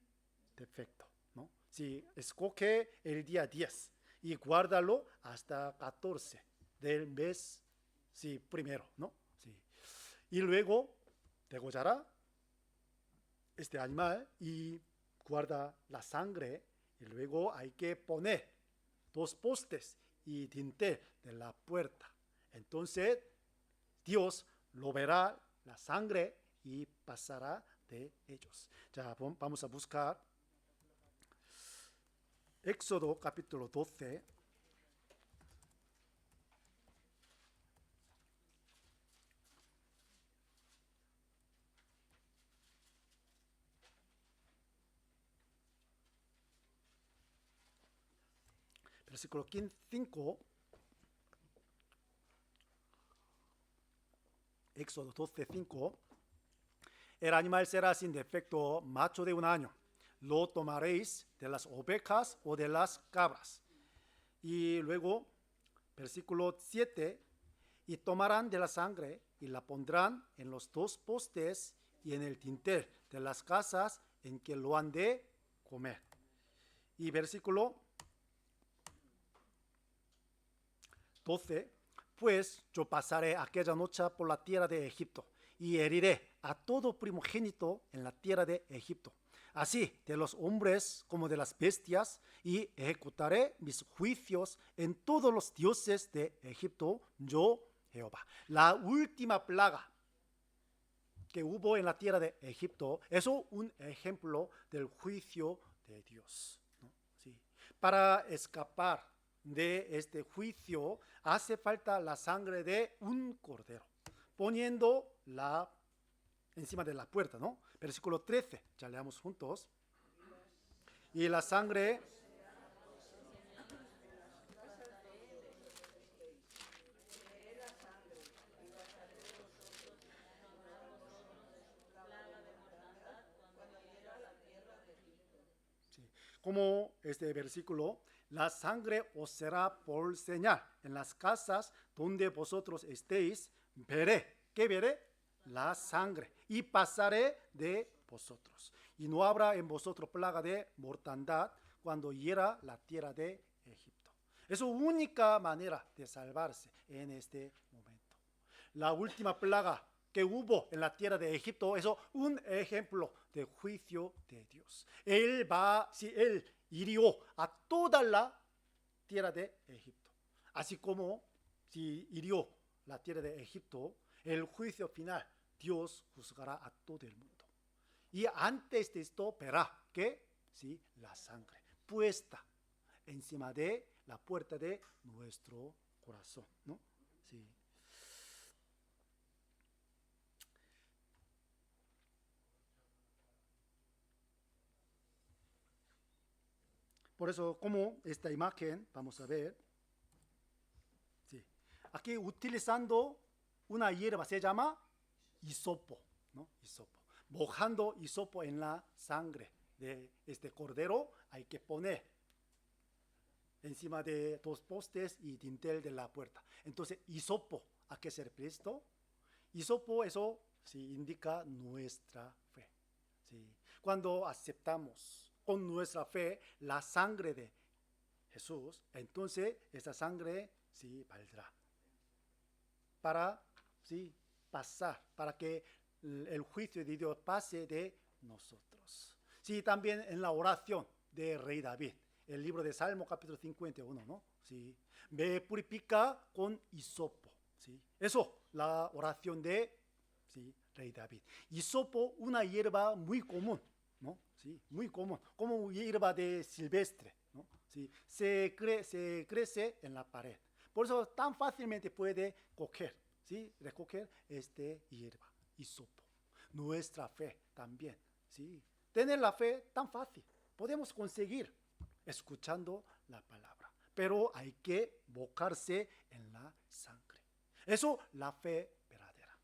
defecto, ¿no? Si escoge el día 10 y guárdalo hasta 14 del mes, sí, primero, ¿no? Sí. Y luego degollará este animal y guarda la sangre, y luego hay que poner 2 postes y dintel de la puerta. Entonces Dios lo verá la sangre y pasará de ellos. Ya vamos a buscar Éxodo capítulo 12. Versículo 5. Éxodo 12, 5. El animal será sin defecto, macho de 1 año. Lo tomaréis de las ovejas o de las cabras. Y luego, versículo 7. Y tomarán de la sangre y la pondrán en los 2 postes y en el dintel de las casas en que lo han de comer. Y versículo 12. Pues yo pasaré aquella noche por la tierra de Egipto y heriré a todo primogénito en la tierra de Egipto, así de los hombres como de las bestias, y ejecutaré mis juicios en todos los dioses de Egipto, yo Jehová. La última plaga que hubo en la tierra de Egipto es un ejemplo del juicio de Dios, ¿no? Sí. Para escapar de este juicio hace falta la sangre de un cordero, poniendo encima de la puerta, ¿no? Versículo 13, ya leamos juntos. Y la sangre como este versículo, la sangre os será por señal en las casas donde vosotros estéis, veré, ¿qué veré? La sangre, y pasaré de vosotros, y no habrá en vosotros plaga de mortandad cuando hiera la tierra de Egipto. Es la única manera de salvarse en este momento. La última plaga que hubo en la tierra de Egipto es un ejemplo de juicio de Dios. Él hirió a toda la tierra de Egipto. Así como si hirió la tierra de Egipto, el juicio final, Dios juzgará a todo el mundo. Y antes de esto verá que la sangre puesta encima de la puerta de nuestro corazón, ¿no? Sí. Por eso, como esta imagen, vamos a ver, sí. Aquí utilizando una hierba, se llama hisopo, ¿no? Hisopo. Mojando hisopo en la sangre de este cordero, hay que poner encima de 2 postes y dintel de la puerta. Entonces, hisopo, ¿a qué se refiere esto? Hisopo, eso sí indica nuestra fe. ¿Sí? Cuando aceptamos con nuestra fe la sangre de Jesús, entonces esa sangre sí valdrá para pasar, para que el juicio de Dios pase de nosotros. Sí, también en la oración de Rey David, el libro de Salmo capítulo 51, ¿no? ¿sí? Me purifica con hisopo, ¿sí? Eso, la oración de, ¿sí?, rey David. Hisopo, una hierba muy común, ¿no? ¿Sí? Muy común, como hierba de silvestre, ¿no? ¿Sí? Se crece en la pared. Por eso tan fácilmente puede coger, ¿sí?, recoger este hierba, hisopo. Nuestra fe también, ¿sí? Tener la fe tan fácil. Podemos conseguir escuchando la palabra, pero hay que bocarse en la sangre. Eso, la fe verdadera.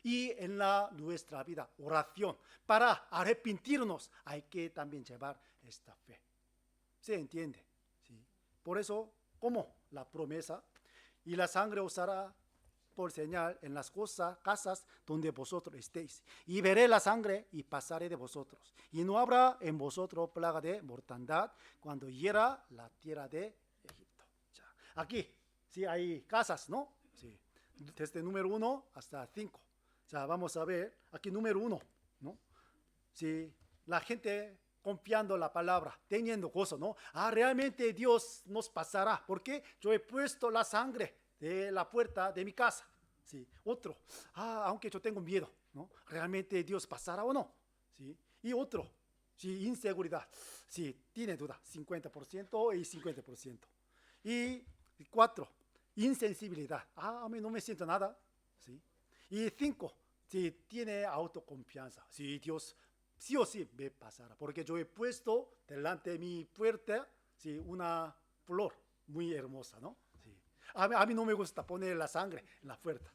Y en nuestra vida, oración, para arrepentirnos, hay que también llevar esta fe. ¿Se entiende? ¿Sí? Por eso, como la promesa, y la sangre os hará por señal en las casas donde vosotros estéis. Y veré la sangre y pasaré de vosotros. Y no habrá en vosotros plaga de mortandad cuando hiera la tierra de Egipto. Ya. Aquí, sí, hay casas, ¿no? Sí. Desde número 1 hasta 5. Ya, vamos a ver, aquí número 1, ¿no? Sí, la gente confiando en la palabra, teniendo gozo, ¿no? Realmente Dios nos pasará, porque yo he puesto la sangre de la puerta de mi casa. Sí, otro, aunque yo tengo miedo, ¿no? ¿Realmente Dios pasará o no? Sí, y otro, sí, inseguridad, sí, tiene duda, 50% y 50%. Y 4, insensibilidad, a mí no me siento nada, sí. Y 5, sí, tiene autoconfianza, sí, Dios sí o sí me pasará, porque yo he puesto delante de mi puerta, sí, una flor muy hermosa, ¿no? Sí. A mí no me gusta poner la sangre en la puerta.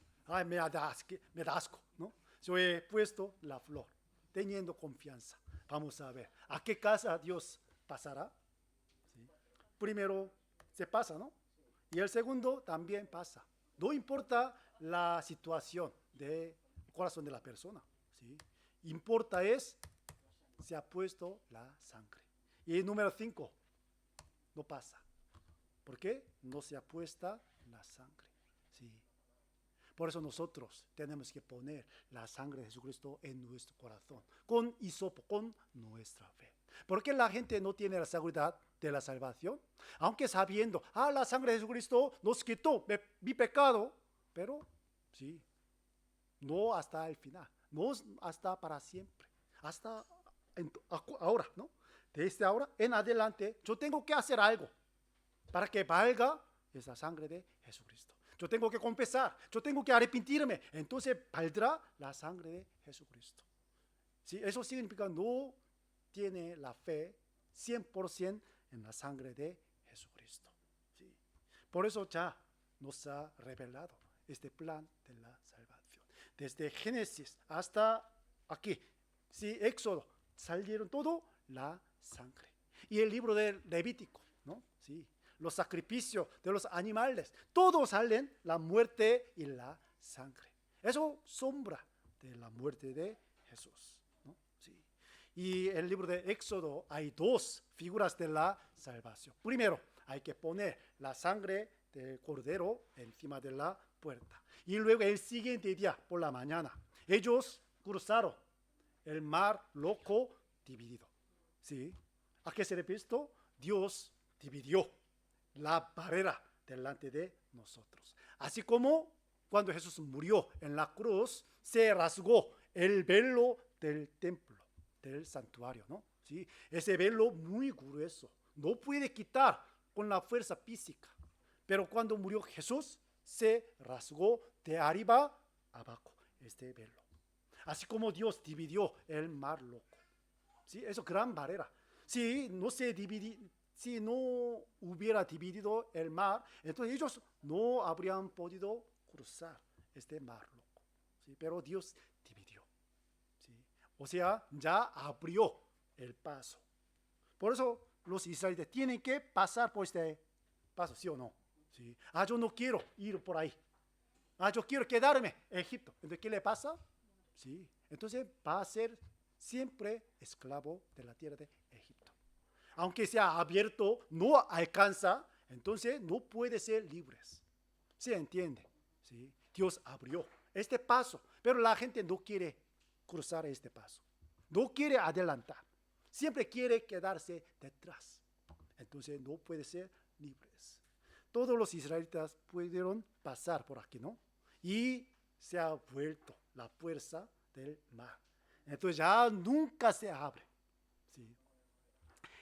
Me da asco, ¿no? Yo he puesto la flor, teniendo confianza. Vamos a ver, ¿a qué casa Dios pasará? ¿Sí? Primero se pasa, ¿no? Y el segundo también pasa. No importa la situación del corazón de la persona, ¿sí? Importa es, se ha puesto la sangre. Y número 5, no pasa. ¿Por qué? No se ha puesto la sangre. Sí. Por eso nosotros tenemos que poner la sangre de Jesucristo en nuestro corazón, con hisopo, con nuestra fe. ¿Por qué la gente no tiene la seguridad de la salvación? Aunque sabiendo, la sangre de Jesucristo nos quitó mi pecado, pero sí, no hasta el final, no hasta para siempre, hasta ahora, ¿no? Desde ahora en adelante, yo tengo que hacer algo para que valga esa sangre de Jesucristo. Yo tengo que confesar, yo tengo que arrepentirme, entonces valdrá la sangre de Jesucristo. ¿Sí? Eso significa no tiene la fe 100% en la sangre de Jesucristo. ¿Sí? Por eso ya nos ha revelado este plan de la salvación. Desde Génesis hasta aquí, ¿sí? Éxodo, salieron todo la sangre. Y el libro de Levítico, ¿no? Sí. Los sacrificios de los animales, todos salen la muerte y la sangre. Eso sombra de la muerte de Jesús, ¿no? Sí. Y en el libro de Éxodo hay 2 figuras de la salvación. Primero, hay que poner la sangre del cordero encima de la puerta. Y luego el siguiente día, por la mañana, ellos cruzaron el mar rojo dividido. ¿Sí? ¿A qué se refiere esto? Dios dividió la barrera delante de nosotros. Así como cuando Jesús murió en la cruz, se rasgó el velo del templo, del santuario, ¿no? ¿Sí? Ese velo muy grueso, no puede quitar con la fuerza física. Pero cuando murió Jesús, se rasgó de arriba abajo este velo. Así como Dios dividió el mar rojo. ¿Sí? Eso es gran barrera. Si no hubiera dividido el mar, entonces ellos no habrían podido cruzar este mar rojo. ¿Sí? Pero Dios dividió. ¿Sí? O sea, ya abrió el paso. Por eso los israelitas tienen que pasar por este paso, ¿sí o no? ¿Sí? Yo no quiero ir por ahí. Yo quiero quedarme en Egipto. Entonces, ¿qué le pasa? Sí. Entonces va a ser siempre esclavo de la tierra de Egipto. Aunque sea abierto, no alcanza, entonces no puede ser libres. ¿Se entiende? ¿Sí? Dios abrió este paso, pero la gente no quiere cruzar este paso. No quiere adelantar. Siempre quiere quedarse detrás. Entonces no puede ser libres. todos los israelitas pudieron pasar por aquí, ¿no? Y se ha vuelto la fuerza del mar. Entonces ya nunca se abre. ¿Sí?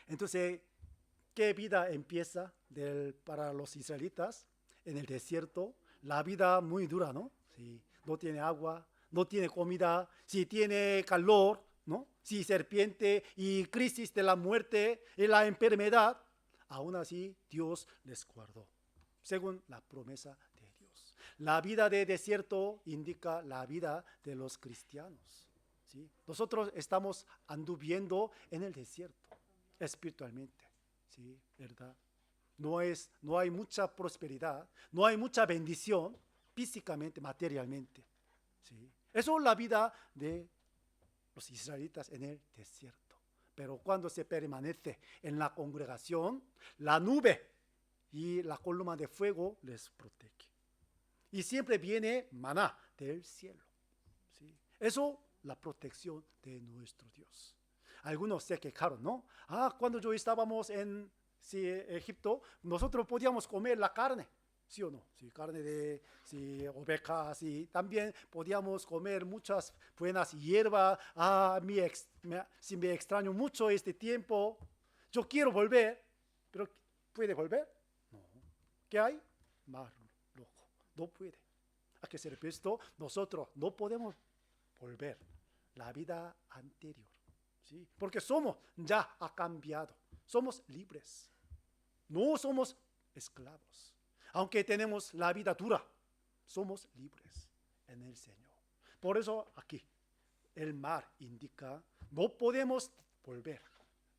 Entonces, ¿qué vida empieza para los israelitas en el desierto? La vida muy dura, ¿no? Sí. No tiene agua, no tiene comida, si tiene calor, ¿no? Si serpiente y crisis de la muerte y la enfermedad, aún así Dios les guardó, según la promesa de Dios. La vida de desierto indica la vida de los cristianos. ¿Sí? Nosotros estamos anduviendo en el desierto espiritualmente, ¿sí? ¿Verdad? No hay mucha prosperidad, no hay mucha bendición físicamente, materialmente. ¿Sí? Eso es la vida de los israelitas en el desierto. Pero cuando se permanece en la congregación, la nube y la columna de fuego les protege. Y siempre viene maná del cielo. ¿Sí? Eso es la protección de nuestro Dios. Algunos se quejaron, ¿no? Cuando yo estábamos en Egipto, nosotros podíamos comer la carne. ¿Sí o no? Sí, carne de ovejas, y también podíamos comer muchas buenas hierbas. Si me extraño mucho este tiempo, yo quiero volver, pero ¿puede volver? No. ¿Qué hay? Mar Rojo. No puede. ¿A qué se refiere esto? Nosotros no podemos volver la vida anterior. ¿Sí? Porque ya ha cambiado. Somos libres. No somos esclavos. Aunque tenemos la vida dura, somos libres en el Señor. Por eso aquí el mar indica, no podemos volver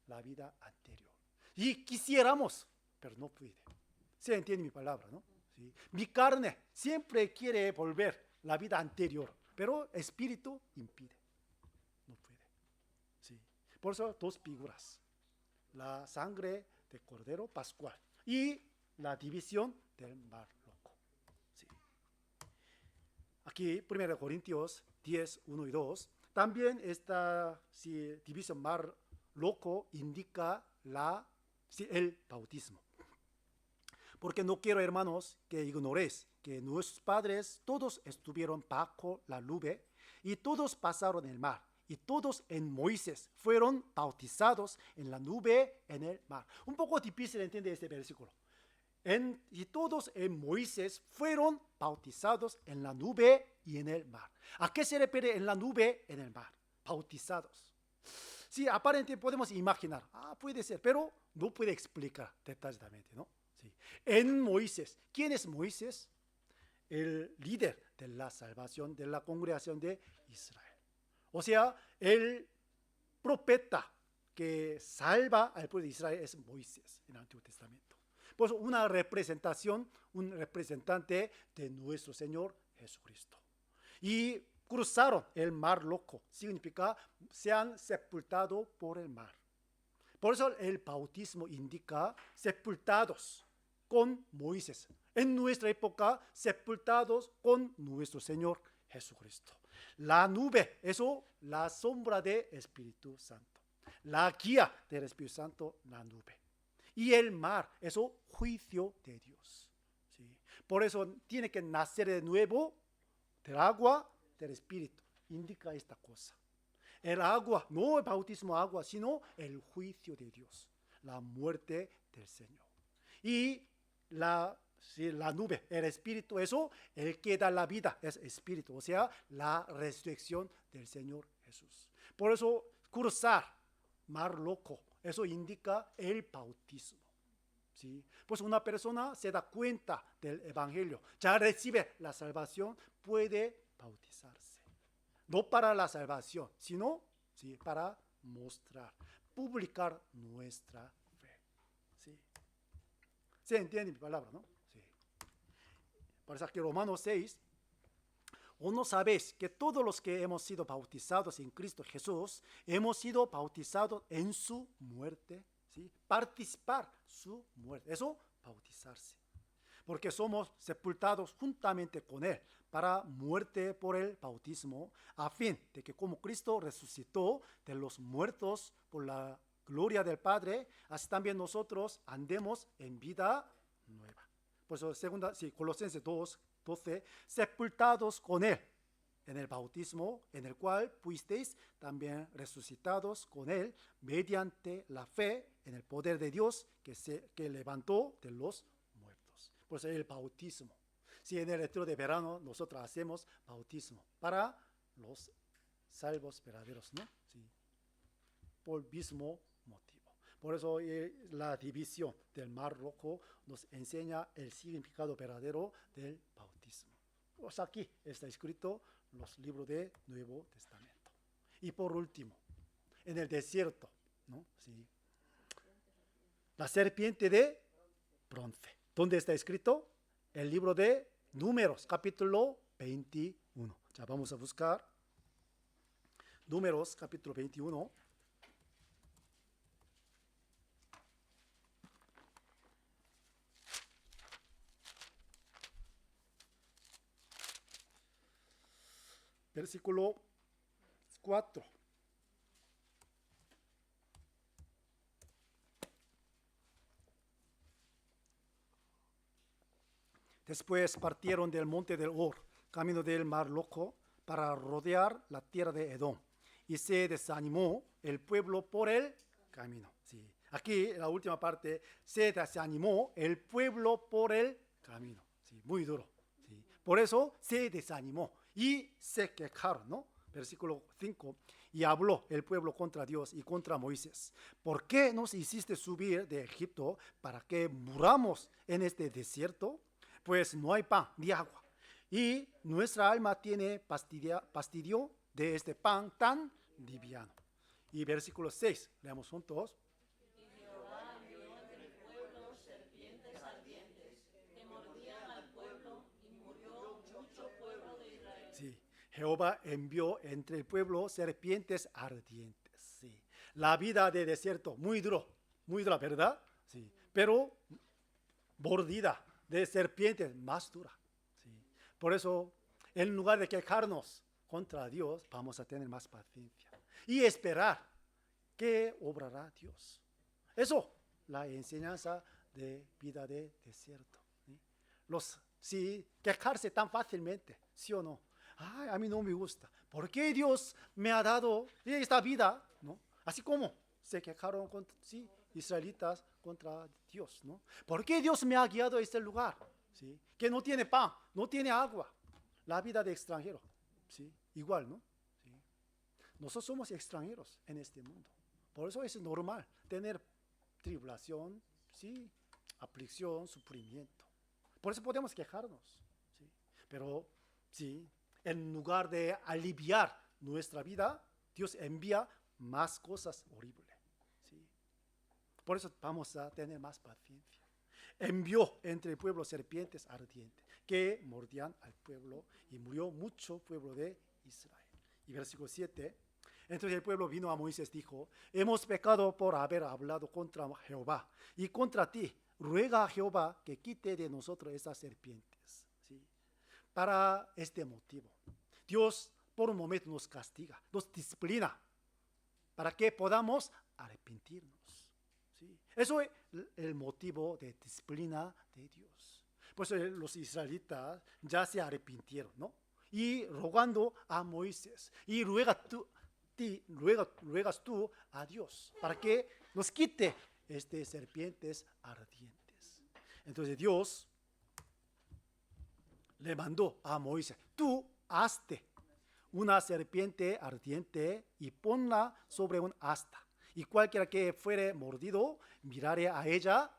la vida anterior. Y quisiéramos, pero no puede. ¿Se entiende mi palabra, no? ¿Sí? Mi carne siempre quiere volver la vida anterior, pero el espíritu impide. No puede. ¿Sí? Por eso dos figuras. La sangre de Cordero Pascual y la división del Mar Rojo. Sí. Aquí, 1 Corintios 10, 1 y 2, también esta división Mar Rojo indica el bautismo. Porque no quiero, hermanos, que ignoréis que nuestros padres todos estuvieron bajo la nube y todos pasaron el mar. Y todos en Moisés fueron bautizados en la nube, en el mar. Un poco difícil entender este versículo. Y todos en Moisés fueron bautizados en la nube y en el mar. ¿A qué se refiere en la nube, en el mar? Bautizados. Sí, aparentemente podemos imaginar. Puede ser, pero no puede explicar detalladamente, ¿no? Sí. En Moisés. ¿Quién es Moisés? El líder de la salvación de la congregación de Israel. O sea, el profeta que salva al pueblo de Israel es Moisés en el Antiguo Testamento. Pues una representación, un representante de nuestro Señor Jesucristo. Y cruzaron el Mar Rojo, significa se han sepultado por el mar. Por eso el bautismo indica sepultados con Moisés. En nuestra época, sepultados con nuestro Señor Jesucristo. La nube, eso, la sombra del Espíritu Santo. La guía del Espíritu Santo, la nube. Y el mar, eso, juicio de Dios. ¿Sí? Por eso tiene que nacer de nuevo del agua, del Espíritu. Indica esta cosa. El agua, no el bautismo agua, sino el juicio de Dios. La muerte del Señor. Y la nube, el espíritu, eso, el que da la vida es espíritu, o sea, la resurrección del Señor Jesús. Por eso, cruzar Mar Rojo, eso indica el bautismo. ¿Sí? Pues una persona se da cuenta del evangelio, ya recibe la salvación, puede bautizarse. No para la salvación, sino para mostrar, publicar nuestra fe. ¿Sí? ¿Se entiende mi palabra, no? Sí. Por eso aquí Romanos 6, ¿o no sabéis que todos los que hemos sido bautizados en Cristo Jesús, hemos sido bautizados en su muerte? ¿Sí? Participar su muerte, eso, bautizarse. Porque somos sepultados juntamente con Él para muerte por el bautismo, a fin de que como Cristo resucitó de los muertos por la gloria del Padre, así también nosotros andemos en vida nueva. Por eso, Colosenses 2:12, sepultados con Él en el bautismo, en el cual fuisteis también resucitados con Él mediante la fe en el poder de Dios que levantó de los muertos. Por eso el bautismo. Si en el retiro de verano nosotros hacemos bautismo para los salvos verdaderos, ¿no? Sí. Por el mismo motivo. Por eso la división del Mar Rojo nos enseña el significado verdadero del bautismo. Pues aquí está escrito los libros del Nuevo Testamento. Y por último, en el desierto, ¿no? Sí. La serpiente de bronce. ¿Dónde está escrito? El libro de Números, capítulo 21. Ya vamos a buscar Números, capítulo 21. Versículo 4. Después partieron del monte del Hor, camino del Mar Rojo, para rodear la tierra de Edom. Y se desanimó el pueblo por el camino. Sí. Aquí, en la última parte, se desanimó el pueblo por el camino. Sí, muy duro. Sí. Por eso se desanimó y se quejaron, ¿no? Versículo 5. Y habló el pueblo contra Dios y contra Moisés. ¿Por qué nos hiciste subir de Egipto para que muramos en este desierto? Pues no hay pan ni agua. Y nuestra alma tiene fastidio de este pan tan liviano. Y versículo 6, leamos juntos. Y Jehová envió entre el pueblo serpientes ardientes que mordían al pueblo y murió mucho pueblo de Israel. Sí, Jehová envió entre el pueblo serpientes ardientes. Sí, la vida de desierto, muy dura, ¿verdad? Sí, pero mordida de serpientes más dura. Sí. Por eso, en lugar de quejarnos contra Dios, vamos a tener más paciencia y esperar que obrará Dios. Eso, la enseñanza de vida de desierto. ¿Sí? Quejarse tan fácilmente, ¿sí o no? Ay, a mí no me gusta. ¿Por qué Dios me ha dado esta vida? ¿No? Así como se quejaron sí, israelitas contra Dios, ¿no? ¿Por qué Dios me ha guiado a este lugar? ¿Sí? Que no tiene pan, no tiene agua. La vida de extranjero, ¿sí? Igual, ¿no? ¿Sí? Nosotros somos extranjeros en este mundo. Por eso es normal tener tribulación, ¿sí? Aflicción, sufrimiento. Por eso podemos quejarnos, ¿sí? Pero, sí, en lugar de aliviar nuestra vida, Dios envía más cosas horribles. ¿Sí? Por eso vamos a tener más paciencia. Envió entre el pueblo serpientes ardientes que mordían al pueblo y murió mucho pueblo de Israel. Y versículo 7. Entonces el pueblo vino a Moisés y dijo: hemos pecado por haber hablado contra Jehová y contra ti. Ruega a Jehová que quite de nosotros esas serpientes. ¿Sí? Para este motivo, Dios por un momento nos castiga, nos disciplina, para que podamos arrepentirnos. ¿Sí? Eso es el motivo de disciplina de Dios. Por eso los israelitas ya se arrepintieron, ¿no? Y rogando a Moisés, y ruegas tú a Dios para que nos quite serpientes ardientes. Entonces Dios le mandó a Moisés: tú hazte una serpiente ardiente y ponla sobre un asta, y cualquiera que fuere mordido, mirare a ella,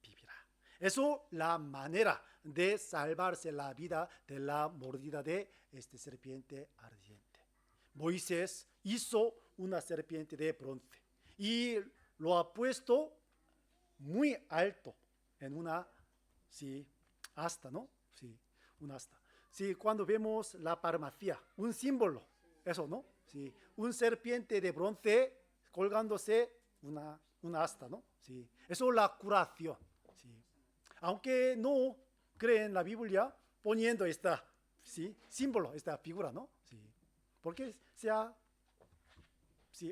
vivirá. Eso es la manera de salvarse la vida de la mordida de serpiente ardiente. Moisés hizo una serpiente de bronce y lo ha puesto muy alto en una, sí, asta, ¿no? Sí, un asta. Sí, cuando vemos la parmasía, un símbolo, eso, ¿no? Sí, un serpiente de bronce colgándose una asta, ¿no? Sí, eso es la curación. Sí. Aunque no creen la Biblia, poniendo sí, símbolo, esta figura, ¿no? Sí, porque se ha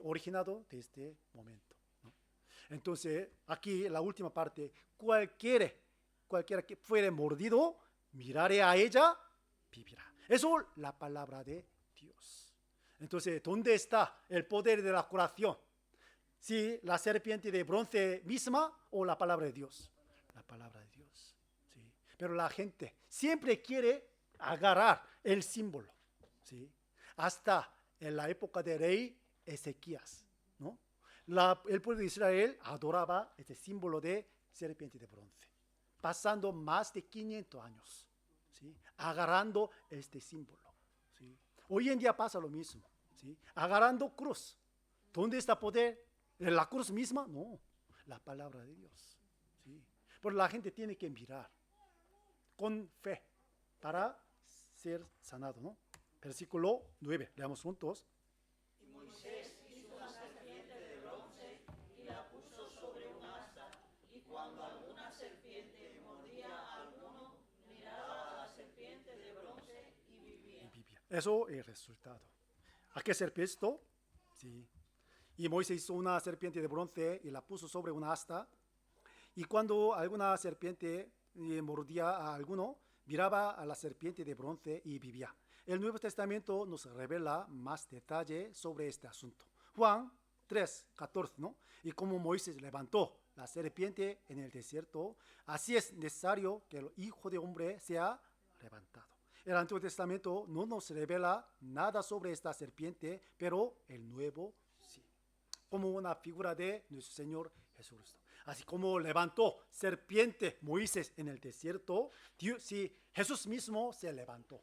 originado de este momento, ¿no? Entonces, aquí la última parte: cualquiera cualquiera que fuere mordido, miraré a ella, vivirá. Eso es la palabra de Dios. Entonces, ¿dónde está el poder de la curación? ¿Sí, la serpiente de bronce misma o la palabra de Dios? La palabra de Dios. ¿Sí? Pero la gente siempre quiere agarrar el símbolo. ¿Sí? Hasta en la época del rey Ezequías, ¿no? El pueblo de Israel adoraba este símbolo de serpiente de bronce, pasando más de 500 años, ¿sí? Agarrando este símbolo. ¿Sí? Hoy en día pasa lo mismo, ¿sí? Agarrando cruz. ¿Dónde está poder? ¿En la cruz misma? No, la palabra de Dios. ¿Sí? Pero la gente tiene que mirar con fe para ser sanado, ¿no? Versículo 9, leamos juntos. Y Moisés hizo una serpiente de bronce y la puso sobre un asta. Y cuando alguna serpiente mordía a alguno, miraba a la serpiente de bronce y vivía. Eso es el resultado. ¿A qué serpiente esto? Sí. Y Moisés hizo una serpiente de bronce y la puso sobre una asta. Y cuando alguna serpiente mordía a alguno, miraba a la serpiente de bronce y vivía. El Nuevo Testamento nos revela más detalle sobre este asunto. Juan 3:14, ¿no? Y como Moisés levantó la serpiente en el desierto, así es necesario que el Hijo de Hombre sea levantado. El Antiguo Testamento no nos revela nada sobre esta serpiente, pero el Nuevo sí, como una figura de nuestro Señor Jesucristo. Así como levantó serpiente Moisés en el desierto, sí, Jesús mismo se levantó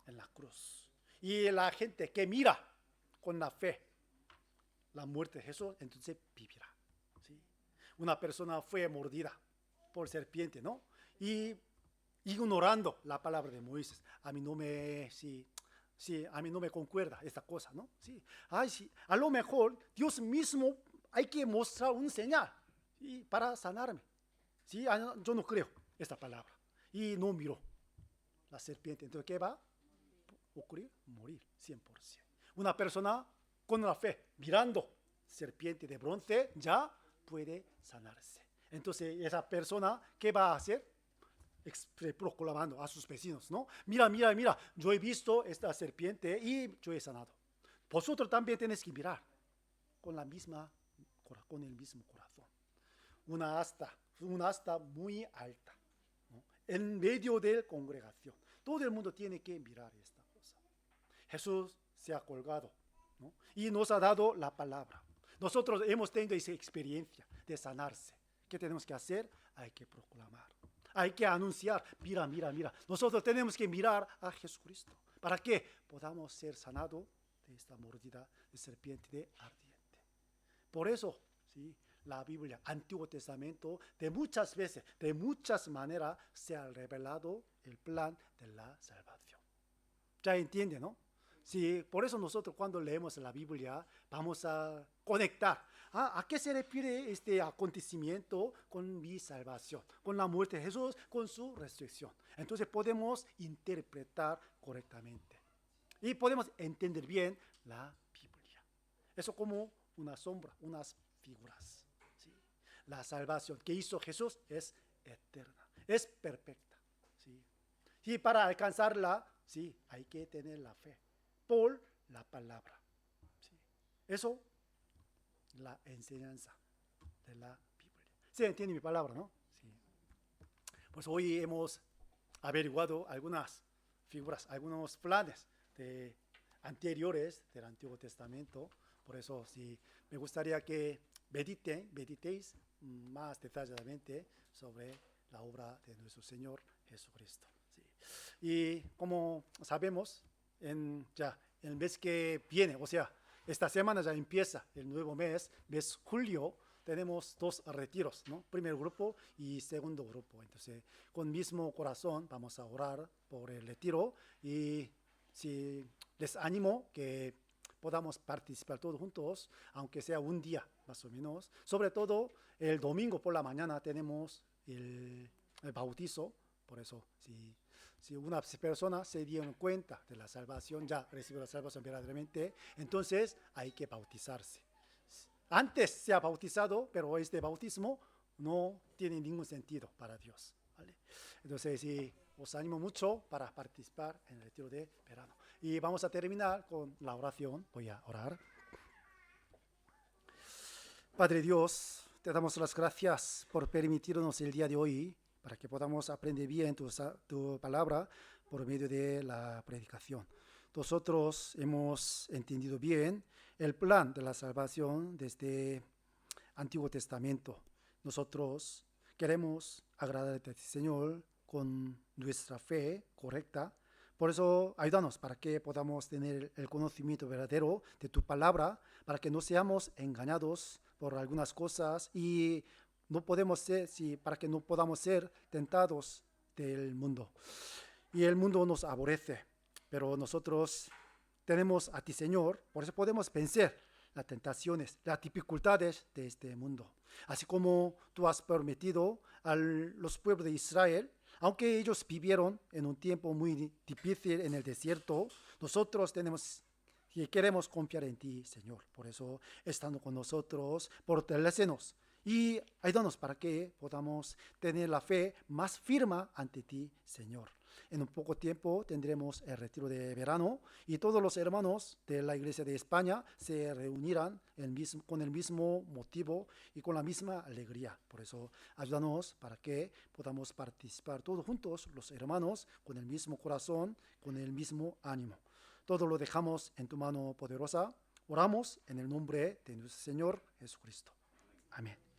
en la cruz. Y la gente que mira con la fe la muerte de Jesús, entonces vivirá. ¿Sí? Una persona fue mordida por serpiente, ¿no? Y ignorando la palabra de Moisés. A mí no me, a mí no me concuerda esta cosa, ¿no? Sí. Ay, sí. A lo mejor Dios mismo hay que mostrar un señal, ¿sí? Para sanarme. ¿Sí? Yo no creo esta palabra. Y no miró la serpiente. Entonces, ¿qué va a ocurrir? Morir, 100%. Una persona con la fe, mirando serpiente de bronce, ya puede sanarse. Entonces, esa persona, ¿qué va a hacer? Proclamando a sus vecinos, ¿no? Mira, mira, mira, yo he visto esta serpiente y yo he sanado. Vosotros también tenéis que mirar con el mismo corazón. Una asta muy alta, ¿no? En medio de la congregación. Todo el mundo tiene que mirar esta cosa. Jesús se ha colgado, ¿no? Y nos ha dado la palabra. Nosotros hemos tenido esa experiencia de sanarse. ¿Qué tenemos que hacer? Hay que proclamar. Hay que anunciar, mira, mira, mira. Nosotros tenemos que mirar a Jesucristo para que podamos ser sanados de esta mordida de serpiente de ardiente. Por eso, ¿sí? La Biblia, Antiguo Testamento, de muchas veces, de muchas maneras, se ha revelado el plan de la salvación. Ya entiende, ¿no? Sí, por eso nosotros cuando leemos la Biblia vamos a conectar. ¿A qué se refiere este acontecimiento con mi salvación? Con la muerte de Jesús, con su resurrección. Entonces podemos interpretar correctamente. Y podemos entender bien la Biblia. Eso como una sombra, unas figuras. ¿Sí? La salvación que hizo Jesús es eterna, es perfecta. ¿Sí? Y para alcanzarla, sí, hay que tener la fe por la palabra. ¿Sí? Eso, la enseñanza de la Biblia. ¿Se entiende mi palabra, no? Sí. Pues hoy hemos averiguado algunas figuras, algunos planes anteriores del Antiguo Testamento. Por eso, sí, me gustaría que meditéis más detalladamente sobre la obra de nuestro Señor Jesucristo. ¿Sí? Y como sabemos, ya el mes que viene, o sea, esta semana ya empieza el nuevo mes julio, tenemos 2 retiros, ¿no? Primer grupo y segundo grupo. Entonces, con mismo corazón vamos a orar por el retiro y si les animo que podamos participar todos juntos, aunque sea un día más o menos. Sobre todo el domingo por la mañana tenemos el bautizo, por eso si una persona se dio cuenta de la salvación, ya recibió la salvación verdaderamente, entonces hay que bautizarse. Antes se ha bautizado, pero este bautismo no tiene ningún sentido para Dios, ¿vale? Entonces, sí, os animo mucho para participar en el retiro de verano. Y vamos a terminar con la oración. Voy a orar. Padre Dios, te damos las gracias por permitirnos el día de hoy para que podamos aprender bien tu palabra por medio de la predicación. Nosotros hemos entendido bien el plan de la salvación desde Antiguo Testamento. Nosotros queremos agradarte a ti, Señor, con nuestra fe correcta. Por eso, ayúdanos para que podamos tener el conocimiento verdadero de tu palabra, para que no seamos engañados por algunas cosas y para que no podamos ser tentados del mundo. Y el mundo nos aborrece, pero nosotros tenemos a ti, Señor, por eso podemos vencer las tentaciones, las dificultades de este mundo. Así como tú has permitido a los pueblos de Israel, aunque ellos vivieron en un tiempo muy difícil en el desierto, nosotros queremos confiar en ti, Señor. Por eso, estando con nosotros, fortalécenos y ayúdanos para que podamos tener la fe más firme ante ti, Señor. En un poco tiempo tendremos el retiro de verano y todos los hermanos de la Iglesia de España se reunirán con el mismo motivo y con la misma alegría. Por eso, ayúdanos para que podamos participar todos juntos, los hermanos, con el mismo corazón, con el mismo ánimo. Todo lo dejamos en tu mano poderosa. Oramos en el nombre de nuestro Señor Jesucristo. Amén.